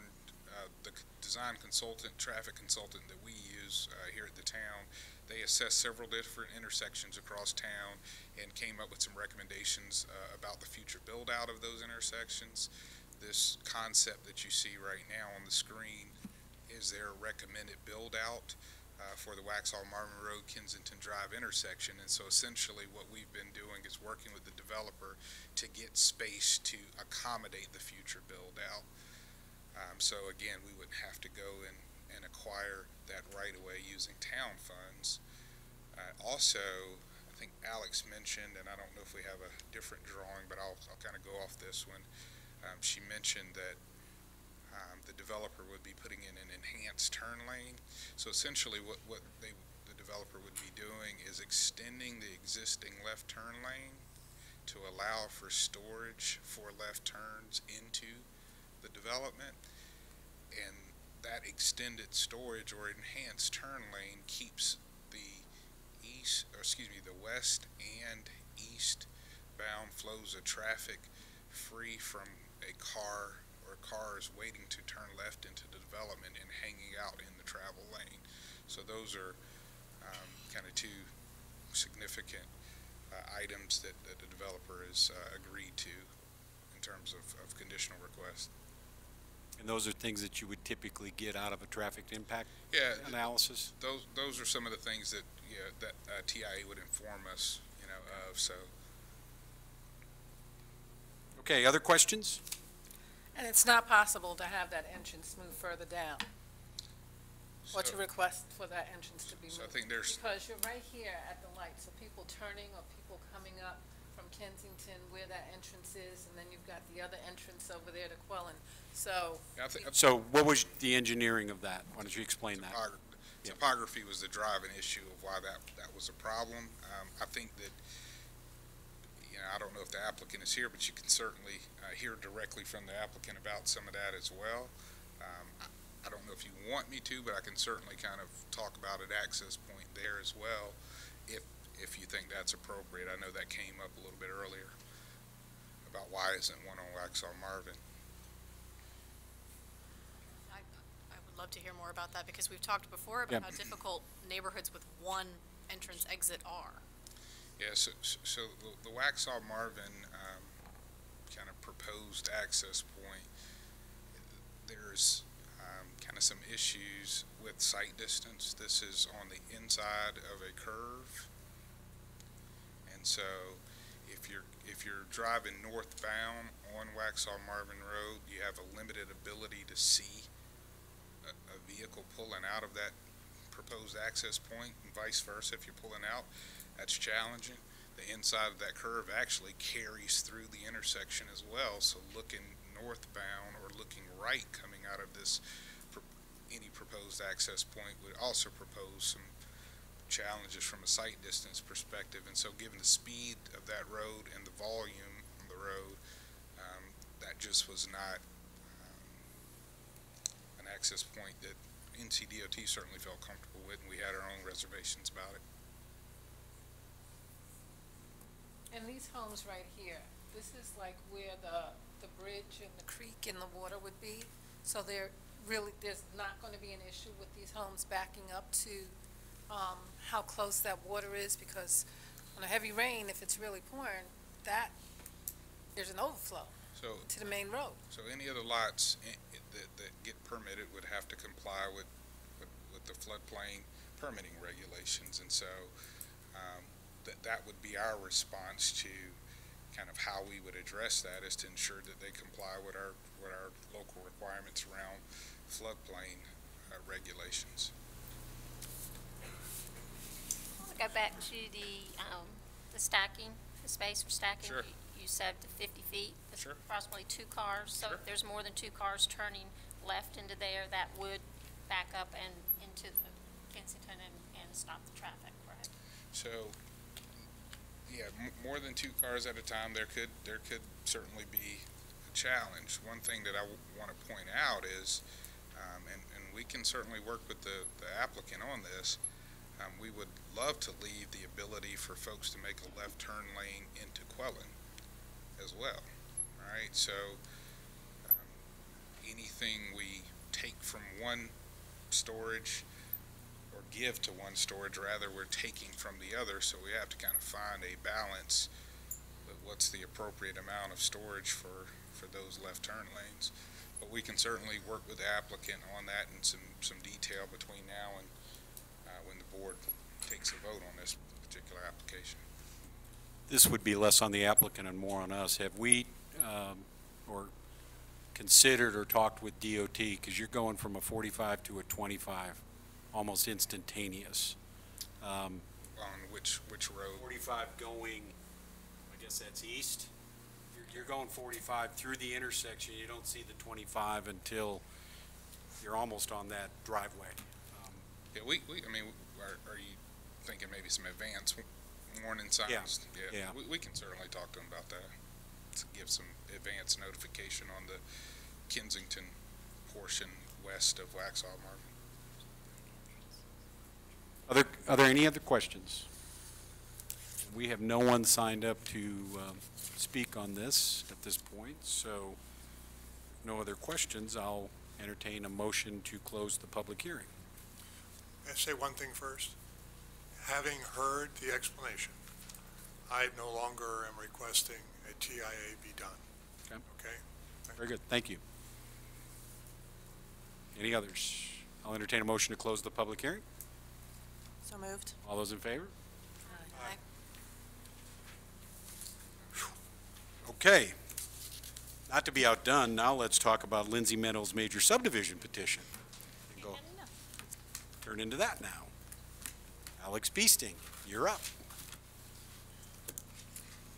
the design consultant, traffic consultant that we use here at the town, they assessed several different intersections across town and came up with some recommendations about the future build out of those intersections. This concept that you see right now on the screen is their recommended build out for the Waxhaw Marvin Road Kensington Drive intersection. And so essentially what we've been doing is working with the developer to get space to accommodate the future build out. So again, we would have to go and acquire that right away using town funds. Also, I think Alex mentioned, and I don't know if we have a different drawing, but I'll kind of go off this one. She mentioned that the developer would be putting in an enhanced turn lane. So essentially what the developer would be doing is extending the existing left turn lane to allow for storage for left turns into the development. And that extended storage or enhanced turn lane keeps the west and east bound flows of traffic free from a car or cars waiting to turn left into the development and hanging out in the travel lane. So those are kind of two significant items that the developer has agreed to in terms of conditional requests.
And those are things that you would typically get out of a traffic impact analysis?
Those are some of the things that TIA would inform us, of. So.
Okay, other questions?
And it's not possible to have that entrance move further down? What's your request for that entrance to be moved?
So I think there's...
Because you're right here at the light, so people turning or people coming up from Kensington where that entrance is, and then you've got the other entrance over there to Quellen. So...
So what was the engineering of that? Why don't you explain that?
Topography was the driving issue of why that was a problem. I think that, I don't know if the applicant is here, but you can certainly hear directly from the applicant about some of that as well. I don't know if you want me to, but I can certainly kind of talk about an access point there as well, if you think that's appropriate. I know that came up a little bit earlier about why isn't one on Waxhaw Marvin.
I would love to hear more about that, because we've talked before about how difficult neighborhoods with one entrance exit are.
Yeah, so the Waxhaw Marvin kind of proposed access point, there's kind of some issues with sight distance. This is on the inside of a curve, and so if you're driving northbound on Waxhaw Marvin Road, you have a limited ability to see a vehicle pulling out of that proposed access point, and vice versa. If you're pulling out, that's challenging. The inside of that curve actually carries through the intersection as well, so looking northbound or looking right coming out of this any proposed access point would also propose some challenges from a sight distance perspective. And so given the speed of that road and the volume on the road, that just was not an access point that NCDOT certainly felt comfortable with, and we had our own reservations about it.
these homes right here, this is like where the bridge and the creek and the water would be. So there's not going to be an issue with these homes backing up to how close that water is, because on a heavy rain, if it's really pouring, there's an overflow
So,
to the main road.
so any other lots that get permitted would have to comply with the floodplain permitting regulations, and so that would be our response to kind of how we would address that, is to ensure that they comply with our local requirements around floodplain regulations.
I want to go back to the stacking, the space for stacking.
Sure.
You said to 50 feet. That's
Sure.
approximately 2 cars. So
Sure.
if there's more than 2 cars turning left into there, that would back up and into the Kensington and stop the traffic, correct?
So, yeah, more than 2 cars at a time, there could certainly be a challenge. One thing that I want to point out is, and we can certainly work with the applicant on this, we would love to leave the ability for folks to make a left turn lane into Quellen as well, all right? So, anything we take from one storage or give to one storage, rather, we're taking from the other, so we have to kind of find a balance with what's the appropriate amount of storage for those left turn lanes. But we can certainly work with the applicant on that in some detail between now and when the board takes a vote on this particular application.
This would be less on the applicant and more on us. Have we, or considered or talked with DOT, because you're going from a 45 to a 25, almost instantaneous.
On which road?
45 going, I guess that's east. You're going 45 through the intersection. You don't see the 25 until you're almost on that driveway.
Yeah, I mean, are you thinking maybe some advance warning signs?
Yeah.
We can certainly talk to them about that, to give some advance notification on the Kensington portion west of Waxhaw Marvin.
Are there any other questions? We have no one signed up to speak on this at this point, so if no other questions, I'll entertain a motion to close the public hearing.
May I say one thing first? Having heard the explanation, I no longer am requesting a TIA be done.
Okay.
Okay?
Very good, thank you. Any others? I'll entertain a motion to close the public hearing.
So moved.
All those in favor?
Aye.
Okay. Not to be outdone, now let's talk about Lindsay Meadows' major subdivision petition. And go turn into that now. Alex Beesting, you're up.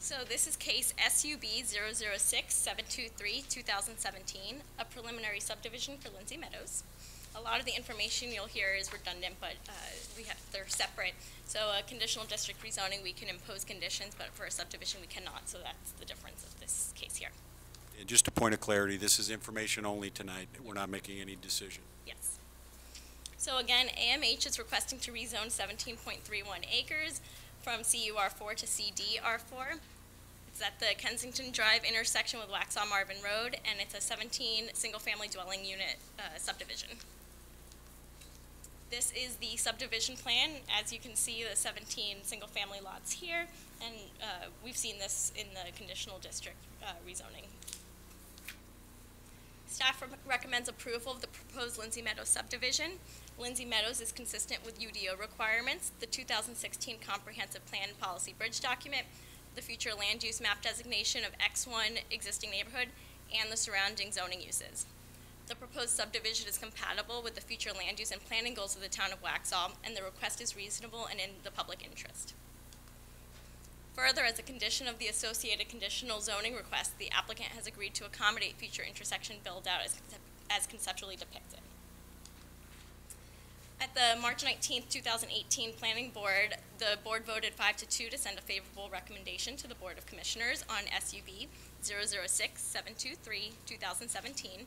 So this is case SUB 006-723, 2017, a preliminary subdivision for Lindsay Meadows. A lot of the information you'll hear is redundant, but they're separate. So a conditional district rezoning, we can impose conditions, but for a subdivision, we cannot. So that's the difference of this case here.
And just a point of clarity, this is information only tonight. We're not making any decision.
Yes. So again, AMH is requesting to rezone 17.31 acres from CUR4 to CDR4. It's at the Kensington Drive intersection with Waxhaw Marvin Road, and it's a 17 single-family dwelling unit subdivision. This is the subdivision plan. As you can see, the 17 single-family lots here, and we've seen this in the conditional district rezoning. Staff recommends approval of the proposed Lindsay Meadows subdivision. Lindsay Meadows is consistent with UDO requirements, the 2016 Comprehensive Plan Policy Bridge document, the future land use map designation of X1 existing neighborhood, and the surrounding zoning uses. The proposed subdivision is compatible with the future land use and planning goals of the town of Waxhaw, and the request is reasonable and in the public interest. Further, as a condition of the associated conditional zoning request, the applicant has agreed to accommodate future intersection build-out as conceptually depicted. At the March 19th, 2018 Planning Board, the board voted 5-2 to send a favorable recommendation to the Board of Commissioners on SUB 006-723, 2017.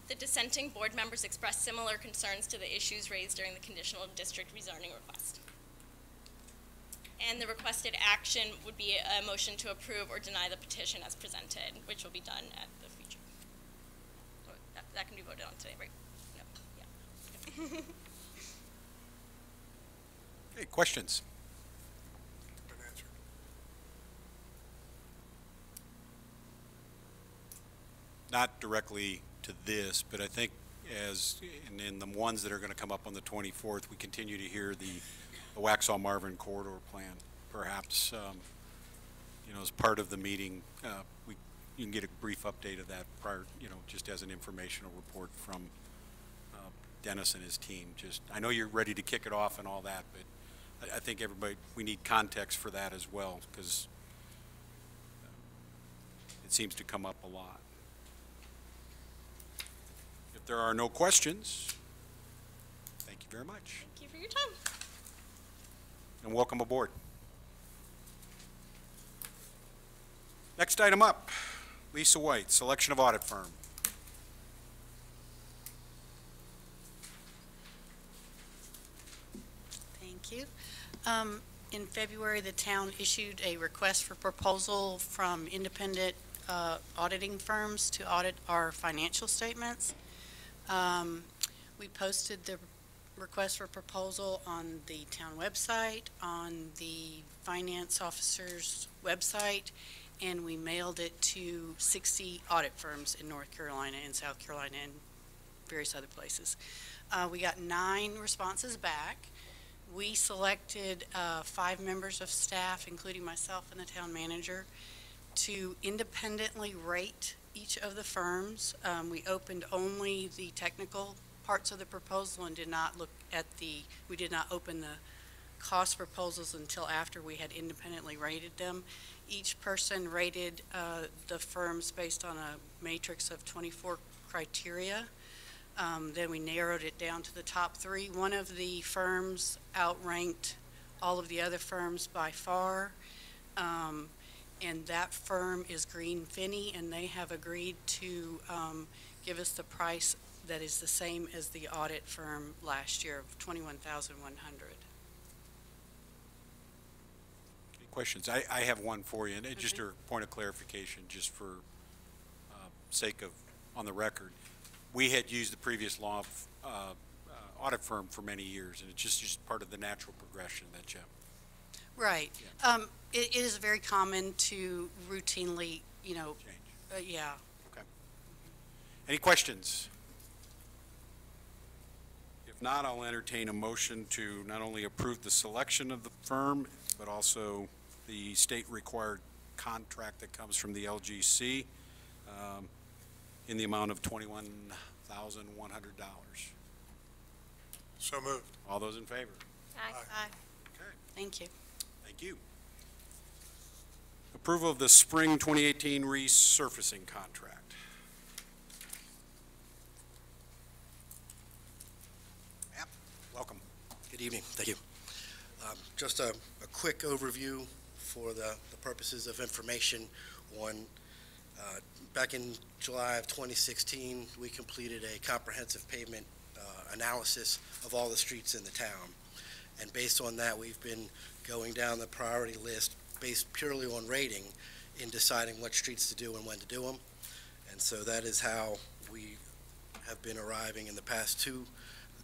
The dissenting board members expressed similar concerns to the issues raised during the conditional district rezoning request. And the requested action would be a motion to approve or deny the petition as presented, which will be done at the future. So that can be voted on today, right? No, yeah.
Okay, questions?
Been answered.
Not directly to this, but I think and in the ones that are going to come up on the 24th, we continue to hear the Waxhaw Marvin corridor plan. Perhaps, as part of the meeting, you can get a brief update of that prior, just as an informational report from Dennis and his team. I know you're ready to kick it off and all that, but I think we need context for that as well, because it seems to come up a lot. If there are no questions, thank you very much.
Thank you for your time.
And welcome aboard. Next item up, Lisa White, selection of audit firm.
Thank you. In February, the town issued a request for proposal from independent auditing firms to audit our financial statements. We posted the request for proposal on the town website, on the finance officer's website, and we mailed it to 60 audit firms in North Carolina and South Carolina and various other places. We got 9 responses back. We selected 5 members of staff, including myself and the town manager, to independently rate each of the firms. We opened only the technical parts of the proposal and did not we did not open the cost proposals until after we had independently rated them. Each person rated the firms based on a matrix of 24 criteria. Then we narrowed it down to the top 3. One of the firms outranked all of the other firms by far. And that firm is Green Finney, and they have agreed to give us the price that is the same as the audit firm last year of $21,100.
Any questions? I have one for you, and just a point of clarification, just for sake of on the record. We had used the previous law audit firm for many years, and it's just part of the natural progression that you.
Right.
Yeah.
It is very common to routinely,
Change.
yeah.
Okay. Any questions? If not, I'll entertain a motion to not only approve the selection of the firm, but also the state-required contract that comes from the LGC in the amount of $21,100.
So moved.
All those in favor?
Aye.
Aye.
Okay.
Thank you.
Thank you. Approval of the spring 2018 resurfacing contract. Yep. Welcome.
Good evening. Thank you. Just a quick overview for the purposes of information on back in July of 2016, we completed a comprehensive pavement analysis of all the streets in the town. And based on that, we've been going down the priority list based purely on rating in deciding what streets to do and when to do them. And so that is how we have been arriving in the past 2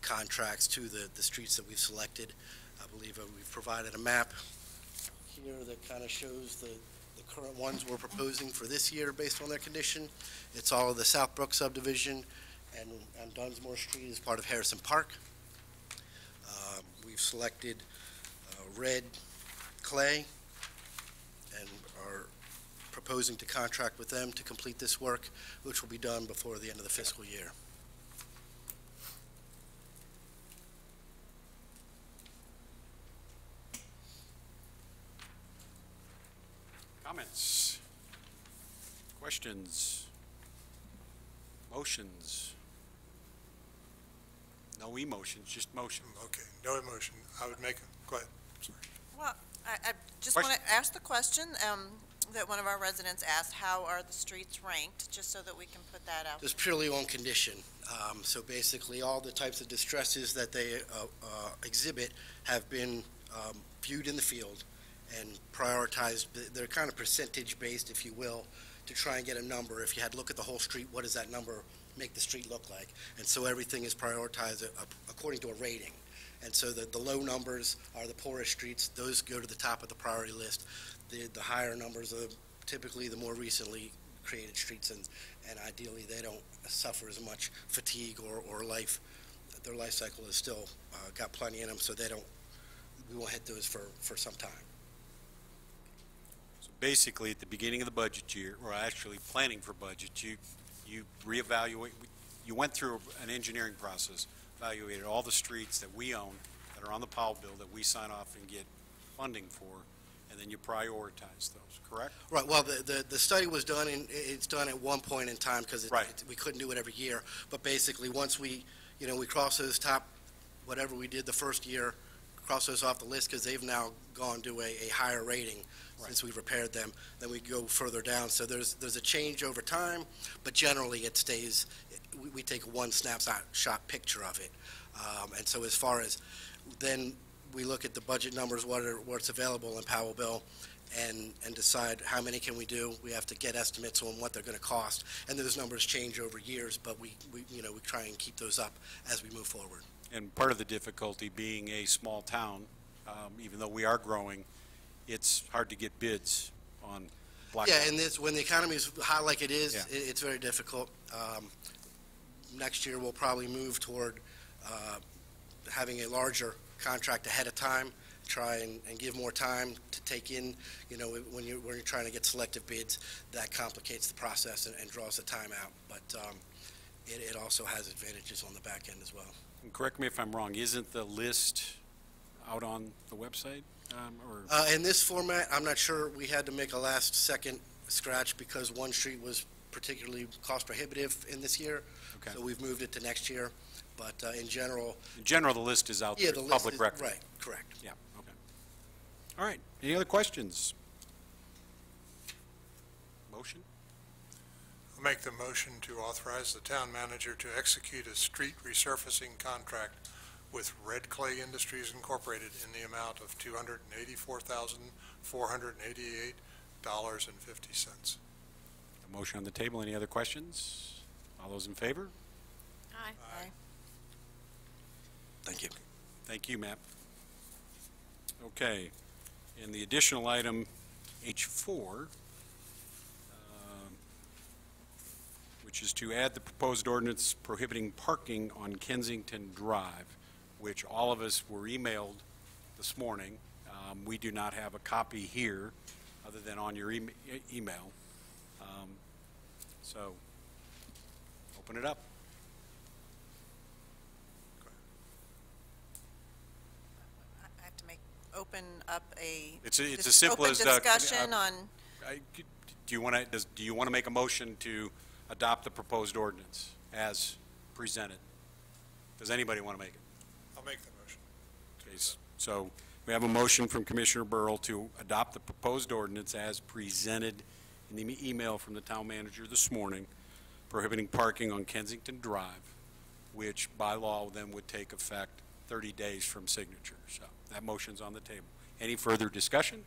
contracts to the streets that we've selected. I believe we've provided a map here that kind of shows the current ones we're proposing for this year based on their condition. It's all of the Southbrook subdivision and Dunsmore Street as part of Harrison Park. We've selected red clay and are proposing to contract with them to complete this work, which will be done before the end of the fiscal year.
Comments? Questions? Motions? No emotions, just motion.
Okay, no emotion. I would make go ahead. Sorry.
Well, I just
Question?
want to ask the question that one of our residents asked, how are the streets ranked, just so that we can put that out.
Just purely on condition. So basically, all the types of distresses that they exhibit have been viewed in the field and prioritized, they're kind of percentage-based, if you will, to try and get a number. If you had to look at the whole street, what does that number make the street look like? And so everything is prioritized according to a rating. And so the low numbers are the poorest streets. Those go to the top of the priority list. The higher numbers are typically the more recently created streets, and ideally they don't suffer as much fatigue or their life cycle is still got plenty in them, so we won't hit those for some time.
So basically, at the beginning of the budget year, or actually planning for budget, you reevaluate, you went through an engineering process, evaluated all the streets that we own, that are on the Powell bill, that we sign off and get funding for, and then you prioritize those, correct?
Right. Well, the study was done, and it's done at one point in time because we couldn't do it every year. But basically, once we cross those top, whatever we did the first year, cross those off the list because they've now gone to a higher rating since we've repaired them. Then we go further down. So there's a change over time, but generally it stays. We take a one snapshot picture of it. And so as far as then we look at the budget numbers, what's available in Powell bill, and decide how many can we do. We have to get estimates on what they're going to cost, and those numbers change over years, but we try and keep those up as we move forward.
And part of the difficulty being a small town, even though we are growing, it's hard to get bids on blacktop.
Yeah, and when the economy is high like it is, it's very difficult. Next year we'll probably move toward having a larger contract ahead of time, try and give more time to take in, when you're trying to get selective bids, that complicates the process and draws the time out. But it also has advantages on the back end as well.
And correct me if I'm wrong, isn't the list out on the website?
In this format, I'm not sure. We had to make a last-second scratch because one street was particularly cost prohibitive in this year.
Okay.
So we've moved it to next year. But in general,
the list is out there,
the
public record.
Right, correct.
Yeah, okay. All right, any other questions? Motion?
I'll make the motion to authorize the town manager to execute a street resurfacing contract with Red Clay Industries Incorporated in the amount of $284,488.50.
A motion on the table. Any other questions? All those in favor?
Aye.
Aye.
Thank you.
Thank you, Matt. Okay, and the additional item, H4, which is to add the proposed ordinance prohibiting parking on Kensington Drive, which all of us were emailed this morning. We do not have a copy here other than on your email. So, open it up.
I have to open up
It's as simple as
discussion on.
Do you want to make a motion to adopt the proposed ordinance as presented? Does anybody want to make it?
I'll make the motion.
Okay, so we have a motion from Commissioner Burrell to adopt the proposed ordinance as presented in the email from the town manager this morning, prohibiting parking on Kensington Drive, which by law then would take effect 30 days from signature. So that motion's on the table. Any further discussion?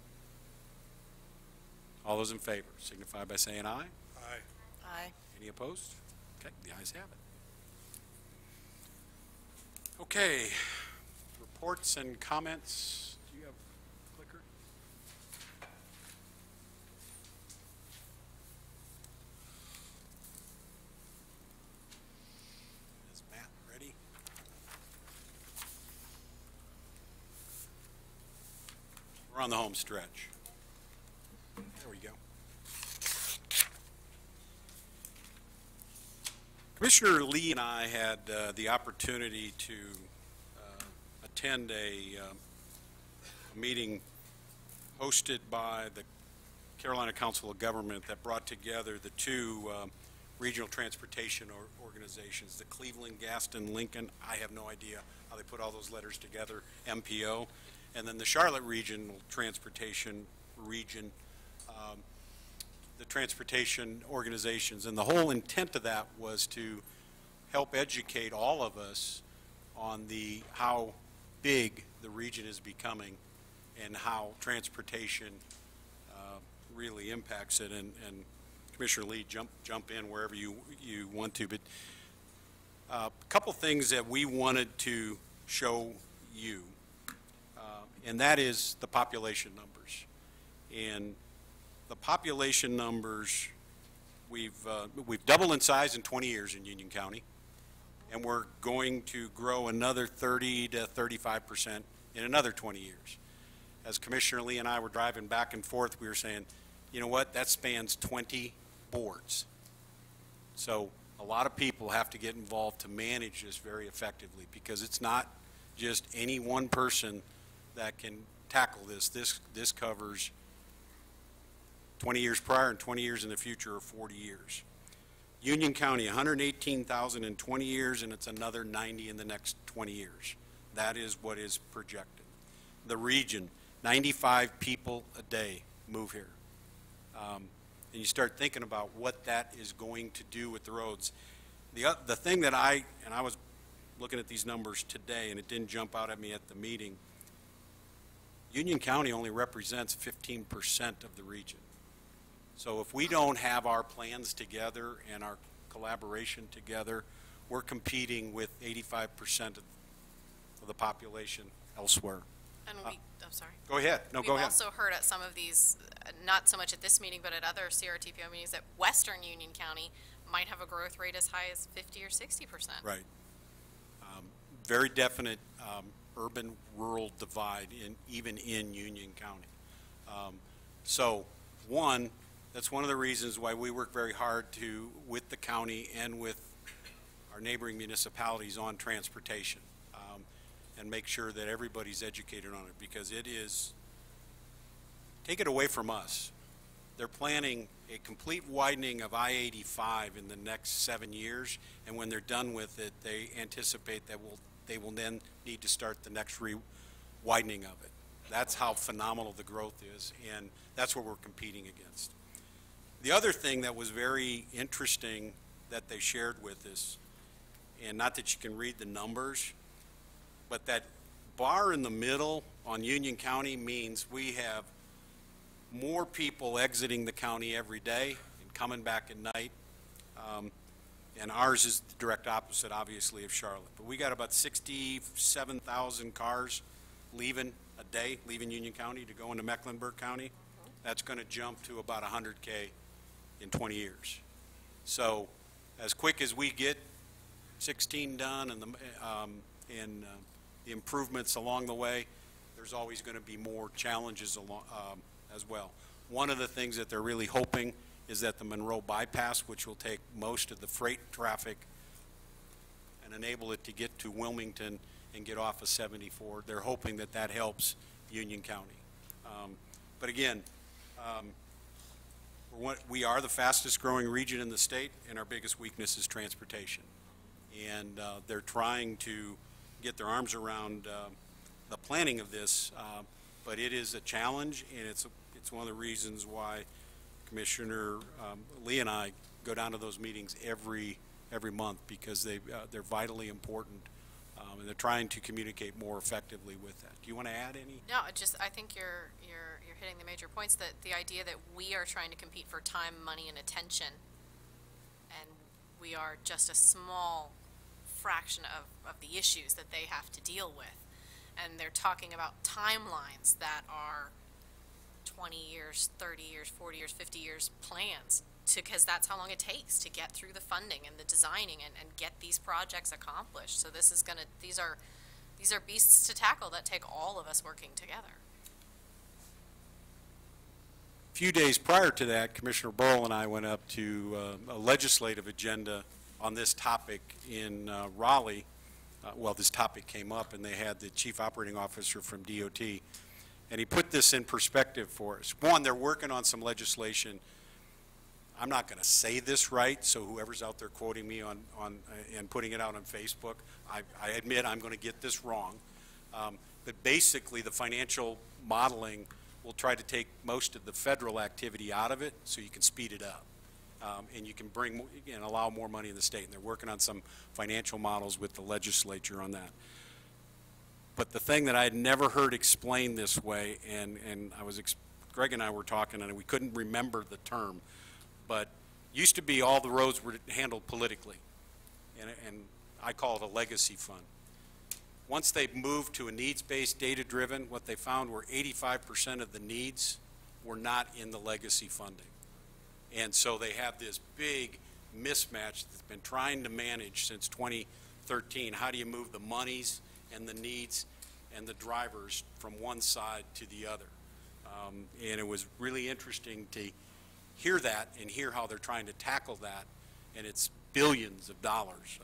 All those in favor signify by saying aye.
Aye.
Aye.
Any opposed? Okay, the ayes have it. Okay, reports and comments. Do you have a clicker? Is Matt ready? We're on the home stretch. There we go. Commissioner Lee and I had the opportunity to attend a meeting hosted by the Carolina Council of Government that brought together the two regional transportation organizations, the Cleveland, Gaston, Lincoln. I have no idea how they put all those letters together, MPO, and then the Charlotte Regional Transportation Region, the transportation organizations. And the whole intent of that was to help educate all of us on how big the region is becoming and how transportation really impacts it. And Commissioner Lee, jump in wherever you want to. But a couple things that we wanted to show you, and that is the population numbers. And the population numbers, we've doubled in size in 20 years in Union County, and we're going to grow another 30 to 35% in another 20 years. As Commissioner Lee and I were driving back and forth, we were saying, you know what, that spans 20 boards. So a lot of people have to get involved to manage this very effectively, because it's not just any one person that can tackle this. This covers 20 years prior and 20 years in the future, or 40 years. Union County, 118,000 in 20 years, and it's another 90 in the next 20 years. That is what is projected. The region, 95 people a day move here. And you start thinking about what that is going to do with the roads. The thing that I was looking at these numbers today, and it didn't jump out at me at the meeting, Union County only represents 15% of the region. So if we don't have our plans together and our collaboration together, we're competing with 85% of the population elsewhere.
And I'm sorry.
Go ahead. No, go ahead.
We've also heard at some of these, not so much at this meeting, but at other CRTPO meetings, that Western Union County might have a growth rate as high as 50 or 60%.
Right. Very definite urban-rural divide even in Union County. So, that's one of the reasons why we work very hard with the county and with our neighboring municipalities on transportation, and make sure that everybody's educated on it, because it is, take it away from us. They're planning a complete widening of I-85 in the next 7 years, and when they're done with it, they anticipate that they will then need to start the next widening of it. That's how phenomenal the growth is, and that's what we're competing against. The other thing that was very interesting that they shared with us, and not that you can read the numbers, but that bar in the middle on Union County means we have more people exiting the county every day and coming back at night. And ours is the direct opposite, obviously, of Charlotte. But we got about 67,000 cars leaving a day, leaving Union County to go into Mecklenburg County. That's going to jump to about 100K in 20 years. So as quick as we get 16 done and the improvements along the way, there's always going to be more challenges along, as well. One of the things that they're really hoping is that the Monroe bypass, which will take most of the freight traffic and enable it to get to Wilmington and get off of 74, they're hoping that that helps Union County. But again, we are the fastest growing region in the state, and our biggest weakness is transportation. And they're trying to get their arms around the planning of this, but it is a challenge, and it's one of the reasons why Commissioner Lee and I go down to those meetings every month, because they're vitally important, and they're trying to communicate more effectively with that. Do you want to add any?
No, I think you're hitting the major points, that the idea that we are trying to compete for time, money, and attention, and we are just a small fraction of the issues that they have to deal with. And they're talking about timelines that are 20 years, 30 years, 40 years, 50 years plans, because that's how long it takes to get through the funding and the designing and get these projects accomplished. So this is these are beasts to tackle that take all of us working together.
A few days prior to that, Commissioner Burl and I went up to a legislative agenda on this topic in Raleigh. Well, this topic came up, and they had the chief operating officer from DOT, and he put this in perspective for us. One, they're working on some legislation. I'm not going to say this right, so whoever's out there quoting me on and putting it out on Facebook, I admit I'm going to get this wrong. But basically, the financial modeling will try to take most of the federal activity out of it, so you can speed it up. And you can bring and allow more money in the state. And they're working on some financial models with the legislature on that. But the thing that I had never heard explained this way, and Greg and I were talking, and we couldn't remember the term, but used to be all the roads were handled politically, and I call it a legacy fund. Once they moved to a needs-based, data-driven, what they found were 85% of the needs were not in the legacy funding. And so they have this big mismatch that's been trying to manage since 2013. How do you move the monies and the needs and the drivers from one side to the other? And it was really interesting to hear that and hear how they're trying to tackle that, and it's billions of dollars.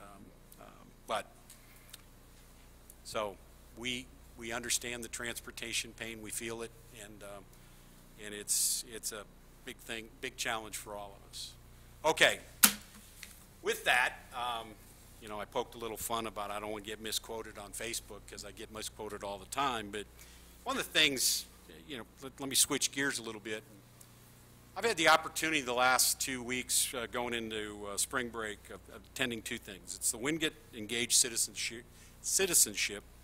So we understand the transportation pain, we feel it, and it's a big thing, big challenge for all of us. Okay, with that, you know, I poked a little fun about I don't want to get misquoted on Facebook because I get misquoted all the time, but one of the things, you know, let me switch gears a little bit. I've had the opportunity the last 2 weeks going into spring break of attending two things. It's the Wingate Engaged Citizenship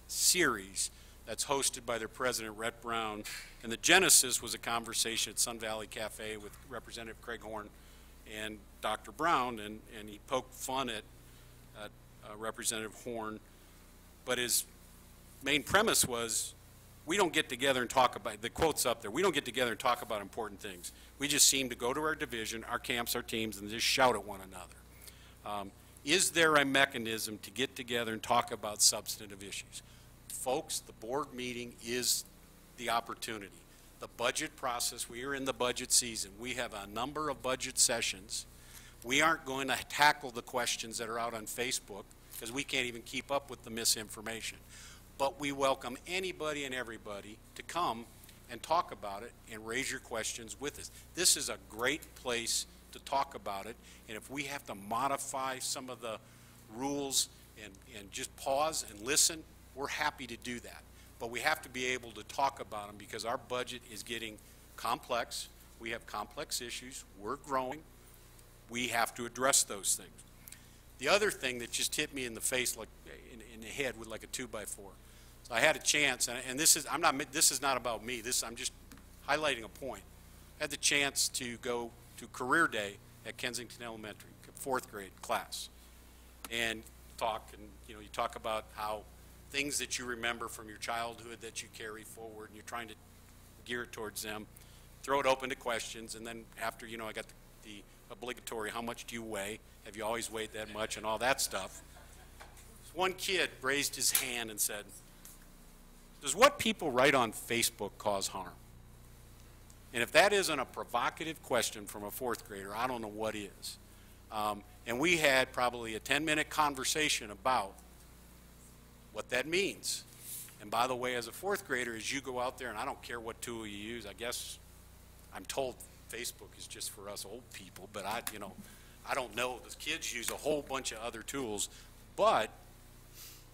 series that's hosted by their president, Rhett Brown, and the genesis was a conversation at Sun Valley Cafe with Representative Craig Horn and Dr. Brown, and he poked fun at Representative Horn, but his main premise was, we don't get together and talk about, the quote's up there, we don't get together and talk about important things. We just seem to go to our division, our camps, our teams, and just shout at one another. Is there a mechanism to get together and talk about substantive issues? Folks, the board meeting is the opportunity. The budget process, we are in the budget season. We have a number of budget sessions. We aren't going to tackle the questions that are out on Facebook because we can't even keep up with the misinformation. But we welcome anybody and everybody to come and talk about it and raise your questions with us. This is a great place to talk about it, and if we have to modify some of the rules and just pause and listen, we're happy to do that. But we have to be able to talk about them because our budget is getting complex. We have complex issues. We're growing. We have to address those things. The other thing that just hit me in the face, like in the head with like a 2x4. So I had a chance, and this is not about me. I'm just highlighting a point. I had the chance to go to Career Day at Kensington Elementary, 4th grade class, and talk, and you talk about how things that you remember from your childhood that you carry forward, and you're trying to gear it towards them, throw it open to questions, and then after, I got the obligatory, how much do you weigh? Have you always weighed that much, and all that stuff. One kid raised his hand and said, does what people write on Facebook cause harm? And if that isn't a provocative question from a 4th grader, I don't know what is. And we had probably a 10-minute conversation about what that means. And by the way, as a 4th grader, as you go out there, and I don't care what tool you use, I guess I'm told Facebook is just for us old people, but I don't know. The kids use a whole bunch of other tools, but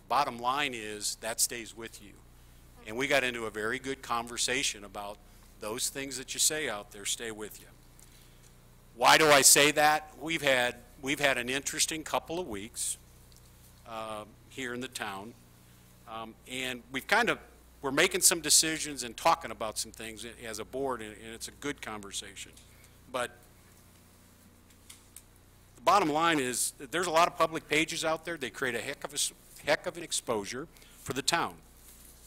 bottom line is that stays with you. And we got into a very good conversation about those things that you say out there stay with you. Why do I say that? We've had an interesting couple of weeks here in the town, and we're making some decisions and talking about some things as a board, and it's a good conversation. But the bottom line is that there's a lot of public pages out there. They create a heck of an exposure for the town.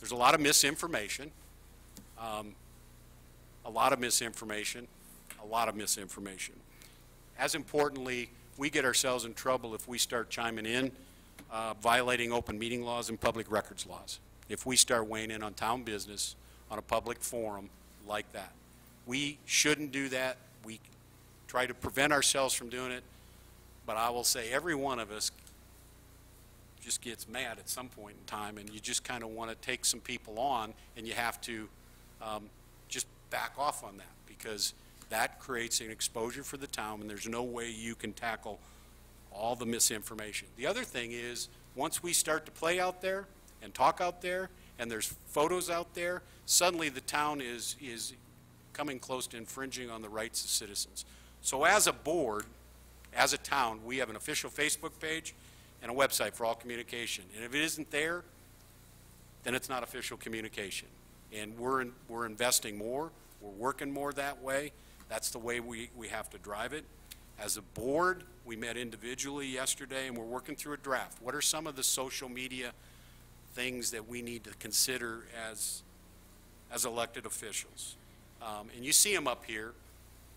There's a lot of misinformation. A lot of misinformation. As importantly, we get ourselves in trouble if we start chiming in, violating open meeting laws and public records laws. If we start weighing in on town business on a public forum like that. We shouldn't do that. We try to prevent ourselves from doing it. But I will say every one of us just gets mad at some point in time, and you just kind of want to take some people on, and you have to just back off on that, because that creates an exposure for the town, and there's no way you can tackle all the misinformation. The other thing is, once we start to play out there and talk out there, and there's photos out there, suddenly the town is coming close to infringing on the rights of citizens. So as a board, as a town, we have an official Facebook page and a website for all communication. And if it isn't there, then it's not official communication. And we're investing more, we're working more that way. That's the way we have to drive it. As a board, we met individually yesterday and we're working through a draft. What are some of the social media things that we need to consider as elected officials? And you see them up here.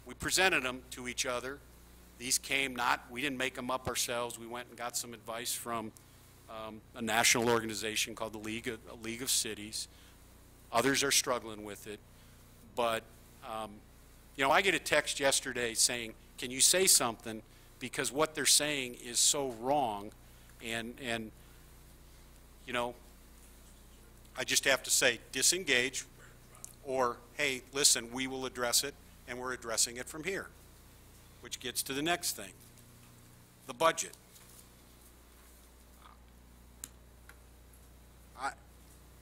We presented them to each other. These came we didn't make them up ourselves. We went and got some advice from a national organization called the League of Cities. Others are struggling with it. But, you know, I get a text yesterday saying, can you say something? Because what they're saying is so wrong. And you know, I just have to say, disengage, or, hey, listen, we will address it, and we're addressing it from here. Which gets to the next thing, the budget.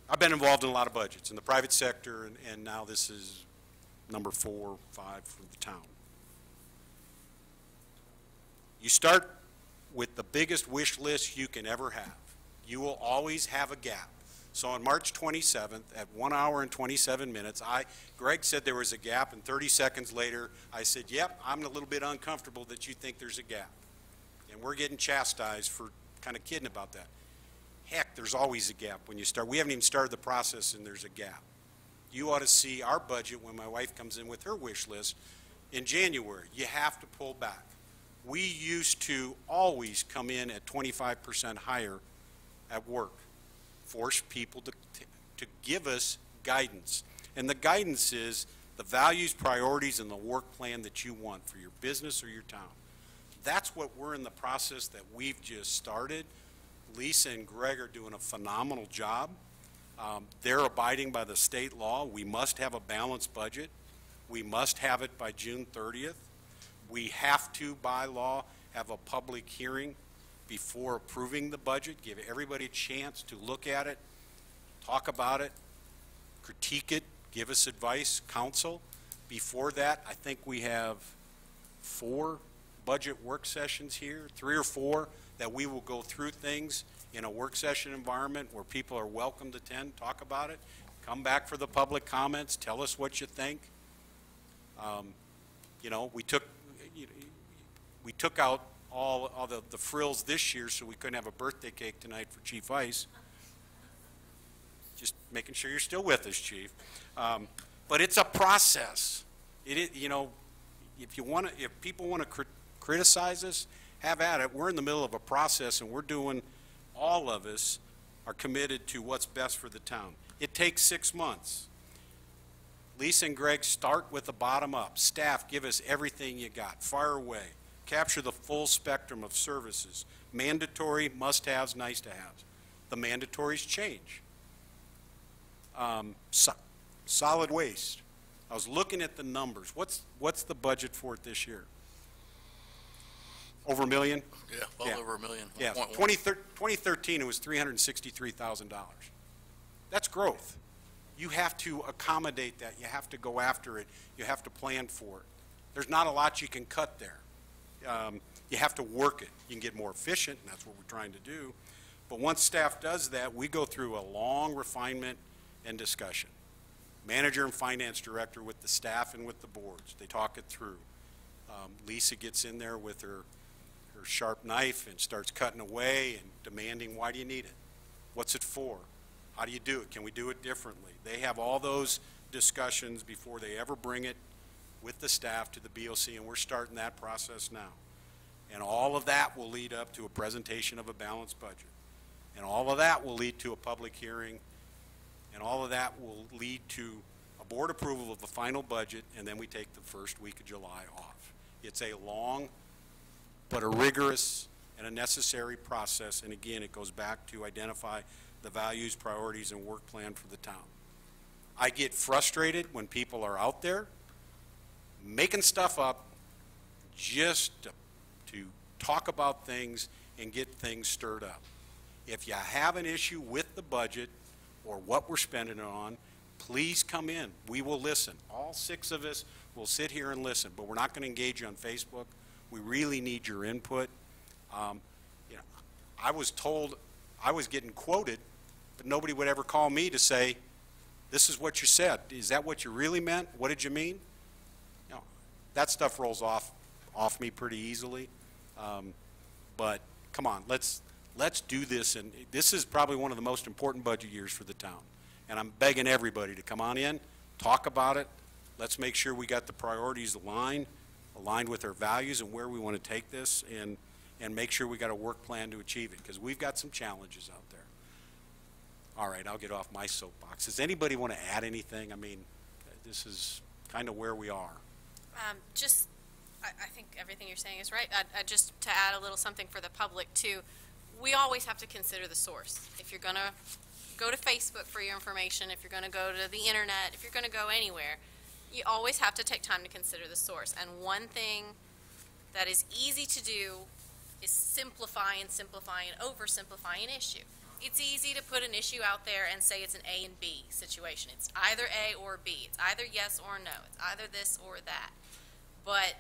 I've been involved in a lot of budgets in the private sector, and now this is number 4 or 5 for the town. You start with the biggest wish list you can ever have. You will always have a gap. So on March 27th, at 1 hour and 27 minutes, Greg said there was a gap, and 30 seconds later, I said, yep, I'm a little bit uncomfortable that you think there's a gap. And we're getting chastised for kind of kidding about that. Heck, there's always a gap when you start. We haven't even started the process, and there's a gap. You ought to see our budget when my wife comes in with her wish list in January. You have to pull back. We used to always come in at 25% higher at work. Force people to give us guidance. And the guidance is the values, priorities, and the work plan that you want for your business or your town. That's what we're in the process that we've just started. Lisa and Greg are doing a phenomenal job. They're abiding by the state law. We must have a balanced budget. We must have it by June 30th. We have to, by law, have a public hearing before approving the budget, give everybody a chance to look at it, talk about it, critique it, give us advice, counsel. Before that, I think we have 4 budget work sessions here, 3 or 4, that we will go through things in a work session environment where people are welcome to attend, talk about it, come back for the public comments, tell us what you think. You know, we took out all the frills this year so we couldn't have a birthday cake tonight for Chief Ice. Just making sure you're still with us, Chief. But it's a process. You know, if people want to criticize us, have at it. We're in the middle of a process, and we're doing, all of us are committed to what's best for the town. It takes 6 months. Lisa and Greg, start with the bottom up. Staff, give us everything you got. Fire away. Capture the full spectrum of services. Mandatory, must-haves, nice-to-haves. The mandatories change. Solid waste. I was looking at the numbers. What's the budget for it this year? Over $1 million?
Yeah, well over $1 million.
Yeah, 2013 it was $363,000. That's growth. You have to accommodate that. You have to go after it. You have to plan for it. There's not a lot you can cut there. You have to work it. You can get more efficient, and that's what we're trying to do. But once staff does that, we go through a long refinement and discussion. Manager and finance director with the staff and with the boards. They talk it through. Lisa gets in there with her sharp knife and starts cutting away and demanding, why do you need it? What's it for? How do you do it? Can we do it differently? They have all those discussions before they ever bring it with the staff to the BOC, and we're starting that process now. And all of that will lead up to a presentation of a balanced budget. And all of that will lead to a public hearing, and all of that will lead to a board approval of the final budget, and then we take the first week of July off. It's a long but a rigorous and a necessary process, and again, it goes back to identify the values, priorities, and work plan for the town. I get frustrated when people are out there making stuff up just to talk about things and get things stirred up. If you have an issue with the budget or what we're spending it on, please come in. We will listen. All 6 of us will sit here and listen, but we're not going to engage you on Facebook. We really need your input. You know, I was told I was getting quoted but nobody would ever call me to say, this is what you said. Is that what you really meant? What did you mean? You know, that stuff rolls off me pretty easily. But come on, let's do this. And this is probably one of the most important budget years for the town. And I'm begging everybody to come on in, talk about it. Let's make sure we got the priorities aligned with our values and where we want to take this, and make sure we got a work plan to achieve it, because we've got some challenges out there. All right, I'll get off my soapbox. Does anybody want to add anything? I mean, this is kind of where we are.
I think everything you're saying is right. I just to add a little something for the public too, we always have to consider the source. If you're going to go to Facebook for your information, if you're going to go to the internet, if you're going to go anywhere, you always have to take time to consider the source. And one thing that is easy to do is simplify and oversimplify an issue. It's easy to put an issue out there and say it's an A and B situation. It's either A or B. It's either yes or no. It's either this or that. But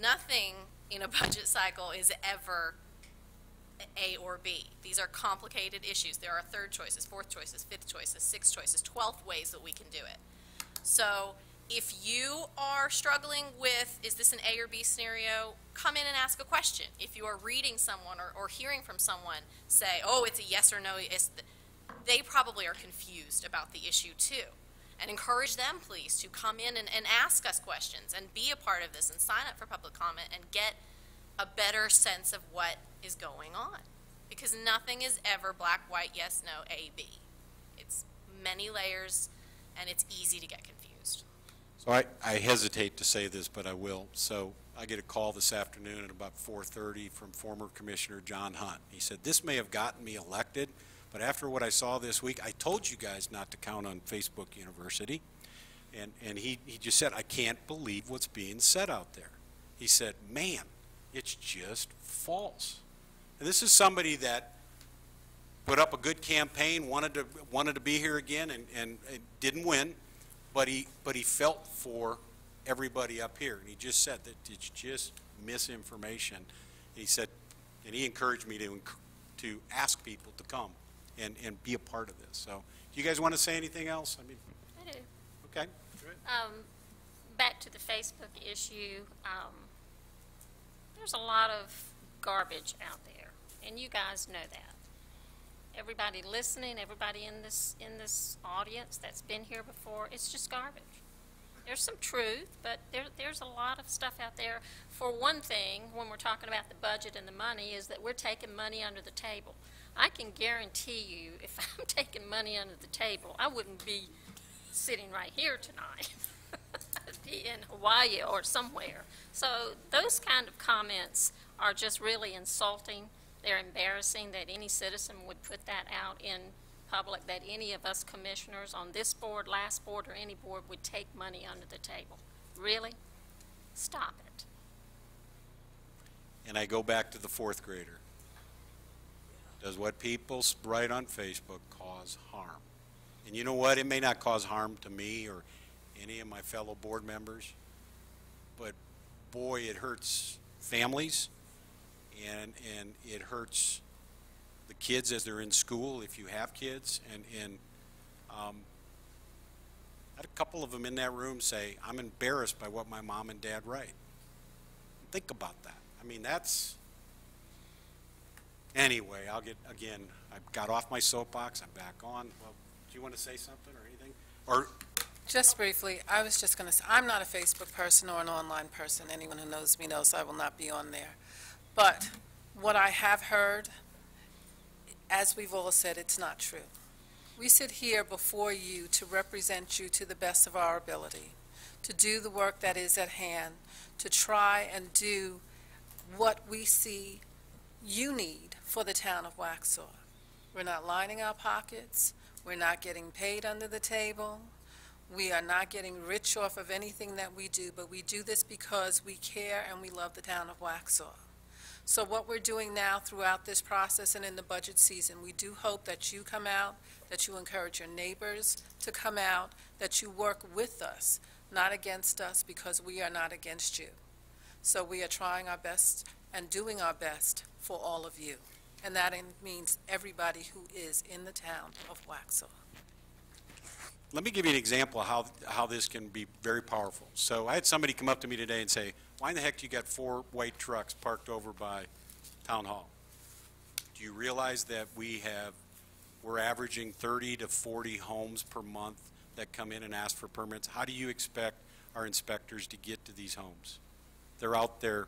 nothing in a budget cycle is ever A or B. These are complicated issues. There are third choices, fourth choices, fifth choices, sixth choices, 12th ways that we can do it. So if you are struggling with, is this an A or B scenario, come in and ask a question. If you are reading someone or hearing from someone say, oh, it's a yes or no, they probably are confused about the issue too. And encourage them, please, to come in and ask us questions and be a part of this and sign up for public comment and get a better sense of what is going on. Because nothing is ever black, white, yes, no, A, B. It's many layers, and it's easy to get confused.
So I hesitate to say this, but I will. So I get a call this afternoon at about 4:30 from former Commissioner John Hunt. He said, this may have gotten me elected, but after what I saw this week, I told you guys not to count on Facebook University. And he just said, I can't believe what's being said out there. He said, man, it's just false. And this is somebody that put up a good campaign, wanted to be here again, and didn't win, but he felt for everybody up here. And he just said that it's just misinformation. And he said, and he encouraged me to ask people to come and be a part of this. So, do you guys want to say anything else? I mean,
I do.
okay. Good.
Back to the Facebook issue, there's a lot of garbage out there, and you guys know that. Everybody listening, everybody in this audience that's been here before, it's just garbage. There's some truth, but there's a lot of stuff out there. For one thing, when we're talking about the budget and the money, is that we're taking money under the table. I can guarantee you, if I'm taking money under the table, I wouldn't be sitting right here tonight. I'd be in Hawaii or somewhere. So those kind of comments are just really insulting. They're embarrassing that any citizen would put that out in public, that any of us commissioners on this board, last board, or any board would take money under the table. Really? Stop it.
And I go back to the fourth grader. Does what people write on Facebook cause harm? And you know what? It may not cause harm to me or any of my fellow board members, but boy, it hurts families, and it hurts the kids as they're in school, if you have kids. And I had a couple of them in that room say, I'm embarrassed by what my mom and dad write. Think about that. I mean, that's... Anyway, I got off my soapbox, I'm back on. Well, do you want to say something or anything? Or
Just briefly, I was just going to say, I'm not a Facebook person or an online person. Anyone who knows me knows I will not be on there. But what I have heard, as we've all said, it's not true. We sit here before you to represent you to the best of our ability, to do the work that is at hand, to try and do what we see you need for the town of Waxhaw. We're not lining our pockets. We're not getting paid under the table. We are not getting rich off of anything that we do, but we do this because we care and we love the town of Waxhaw. So what we're doing now throughout this process and in the budget season, we do hope that you come out, that you encourage your neighbors to come out, that you work with us, not against us, because we are not against you. So we are trying our best and doing our best for all of you. and that means everybody who is in the town of Waxhaw.
Let me give you an example of how this can be very powerful. So I had somebody come up to me today and say, why in the heck do you got 4 white trucks parked over by Town Hall? Do you realize that we're averaging 30 to 40 homes per month that come in and ask for permits? How do you expect our inspectors to get to these homes? They're out there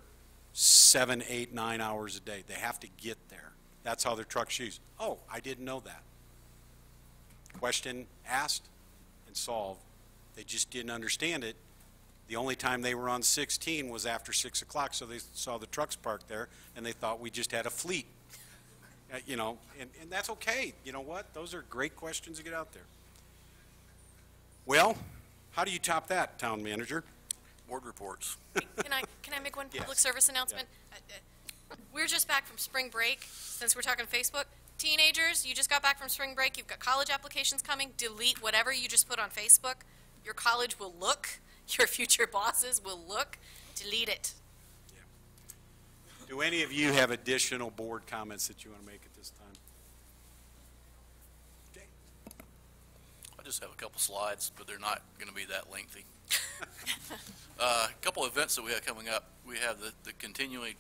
7, 8, 9 hours a day. They have to get there. That's how their trucks use. Oh, I didn't know that. Question asked and solved. They just didn't understand it. The only time they were on 16 was after 6 o'clock, so they saw the trucks parked there, and they thought we just had a fleet. You know, and that's okay. You know what? Those are great questions to get out there. Well, how do you top that, town manager?
Board reports.
Can I make one public
Yes.
service announcement? We're just back from spring break, since we're talking Facebook. Teenagers, you just got back from spring break, you've got college applications coming, delete whatever you just put on Facebook. Your college will look, your future bosses will look, delete it.
Do any of you have additional board comments that you want to make at this time? Okay.
I just have a couple slides, but they're not going to be that lengthy. A couple of events that we have coming up. We have the continuing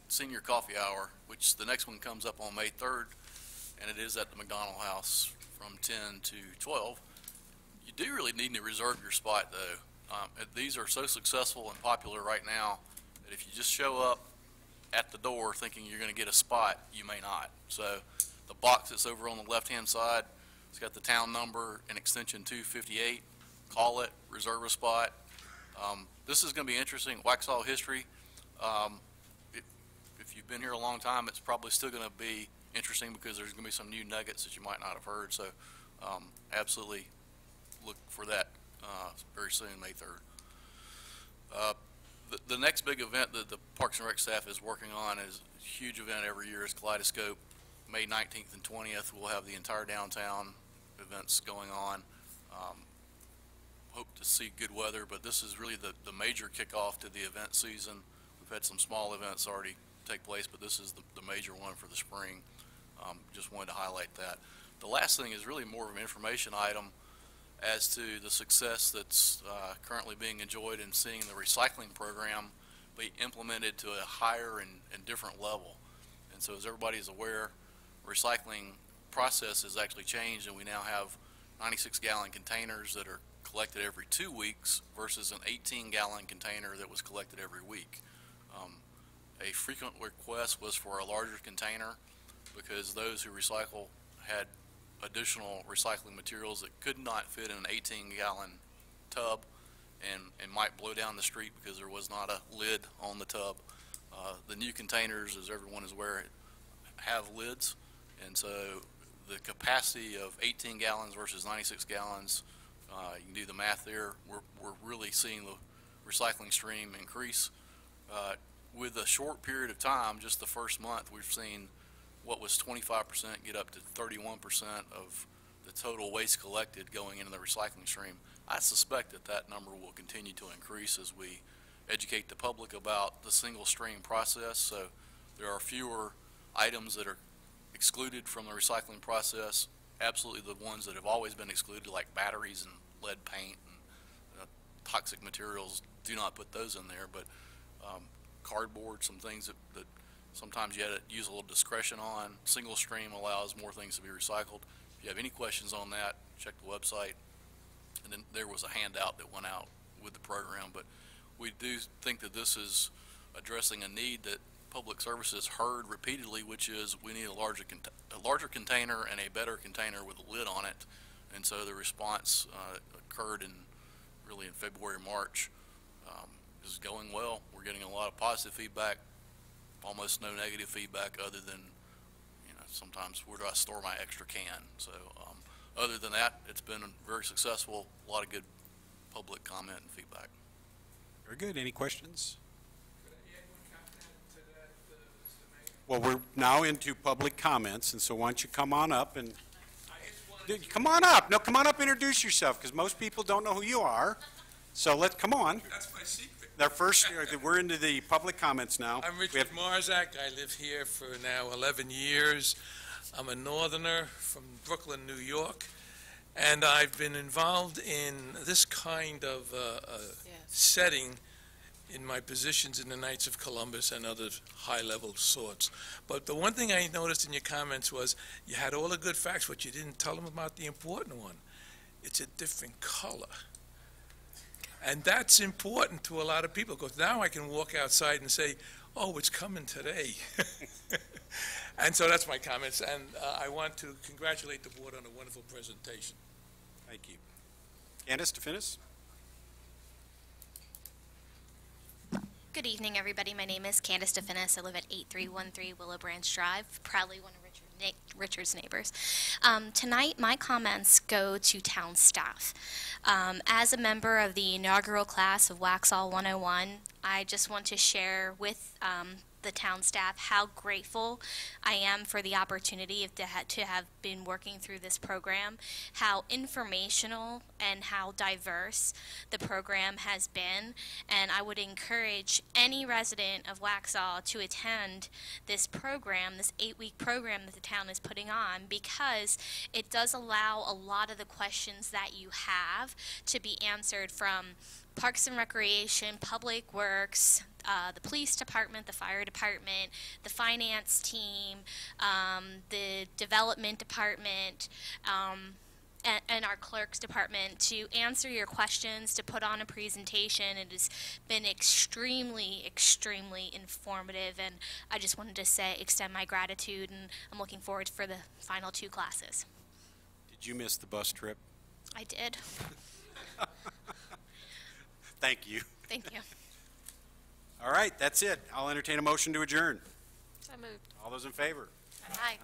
senior coffee hour, which the next one comes up on May 3rd, and it is at the McDonald House from 10 to 12. You do really need to reserve your spot, though. These are so successful and popular right now that if you just show up at the door thinking you're going to get a spot, you may not. So the box that's over on the left-hand side, it's got the town number and extension 258. Call it, reserve a spot. This is going to be interesting. Waxhaw history. If you've been here a long time, it's probably still going to be interesting because there's going to be some new nuggets that you might not have heard. So absolutely look for that very soon, May 3rd. The next big event that the Parks and Rec staff is working on is a huge event every year is Kaleidoscope. May 19th and 20th, we'll have the entire downtown events going on. Hope to see good weather, but this is really the major kickoff to the event season. We've had some small events already take place, but this is the major one for the spring. Just wanted to highlight that. The last thing is really more of an information item as to the success that's currently being enjoyed in seeing the recycling program be implemented to a higher and different level. And so as everybody is aware, recycling process has actually changed, and we now have 96-gallon containers that are collected every 2 weeks versus an 18-gallon container that was collected every week. A frequent request was for a larger container because those who recycle had additional recycling materials that could not fit in an 18-gallon tub and might blow down the street because there was not a lid on the tub. The new containers, as everyone is aware, have lids, and so the capacity of 18 gallons versus 96 gallons, you can do the math there. We're really seeing the recycling stream increase. With a short period of time, just the first month, we've seen what was 25% get up to 31% of the total waste collected going into the recycling stream. I suspect that number will continue to increase as we educate the public about the single stream process. So there are fewer items that are excluded from the recycling process. Absolutely the ones that have always been excluded, like batteries and lead paint and toxic materials, do not put those in there. But cardboard, some things that sometimes you had to use a little discretion on. Single stream allows more things to be recycled. If you have any questions on that, check the website. And then there was a handout that went out with the program. But we do think that this is addressing a need that Public Services heard repeatedly, which is we need a larger container and a better container with a lid on it. And so the response occurred really in February, March. Is going well. We're getting a lot of positive feedback, almost no negative feedback other than, sometimes where do I store my extra can? So other than that, it's been very successful, a lot of good public comment and feedback.
Very good. Any questions? Well, we're now into public comments, and so why don't you come on up and come on up. No, come on up, introduce yourself, because most people don't know who you are. So come on.
That's my secret.
Our first, we're into the public comments now.
I'm
We
Richard
have-
Marzak. I live here for now 11 years. I'm a northerner from Brooklyn, New York, and I've been involved in this kind of setting in my positions in the Knights of Columbus and other high-level sorts. But the one thing I noticed in your comments was you had all the good facts, but you didn't tell them about the important one. It's a different color. And that's important to a lot of people, because now I can walk outside and say, oh, it's coming today. And so that's my comments, and I want to congratulate the board on a wonderful presentation.
Thank you. Candace, to finish?
Good evening, everybody. My name is Candace DeFinis. I live at 8313 Willow Branch Drive, proudly one of Richard's neighbors. Tonight, my comments go to town staff. As a member of the inaugural class of Waxhaw 101, I just want to share with the town staff how grateful I am for the opportunity to have been working through this program, how informational and how diverse the program has been, and I would encourage any resident of Waxhaw to attend this program, this 8-week program that the town is putting on, because it does allow a lot of the questions that you have to be answered from Parks and Recreation, Public Works, the police department, the fire department, the finance team, the development department, and our clerk's department to answer your questions, to put on a presentation. It has been extremely, extremely informative, and I just wanted to extend my gratitude, and I'm looking forward for the final 2 classes.
Did you miss the bus trip?
I did.
Thank you.
Thank you.
All right, that's it. I'll entertain a motion to adjourn.
So moved.
All those in favor?
Aye.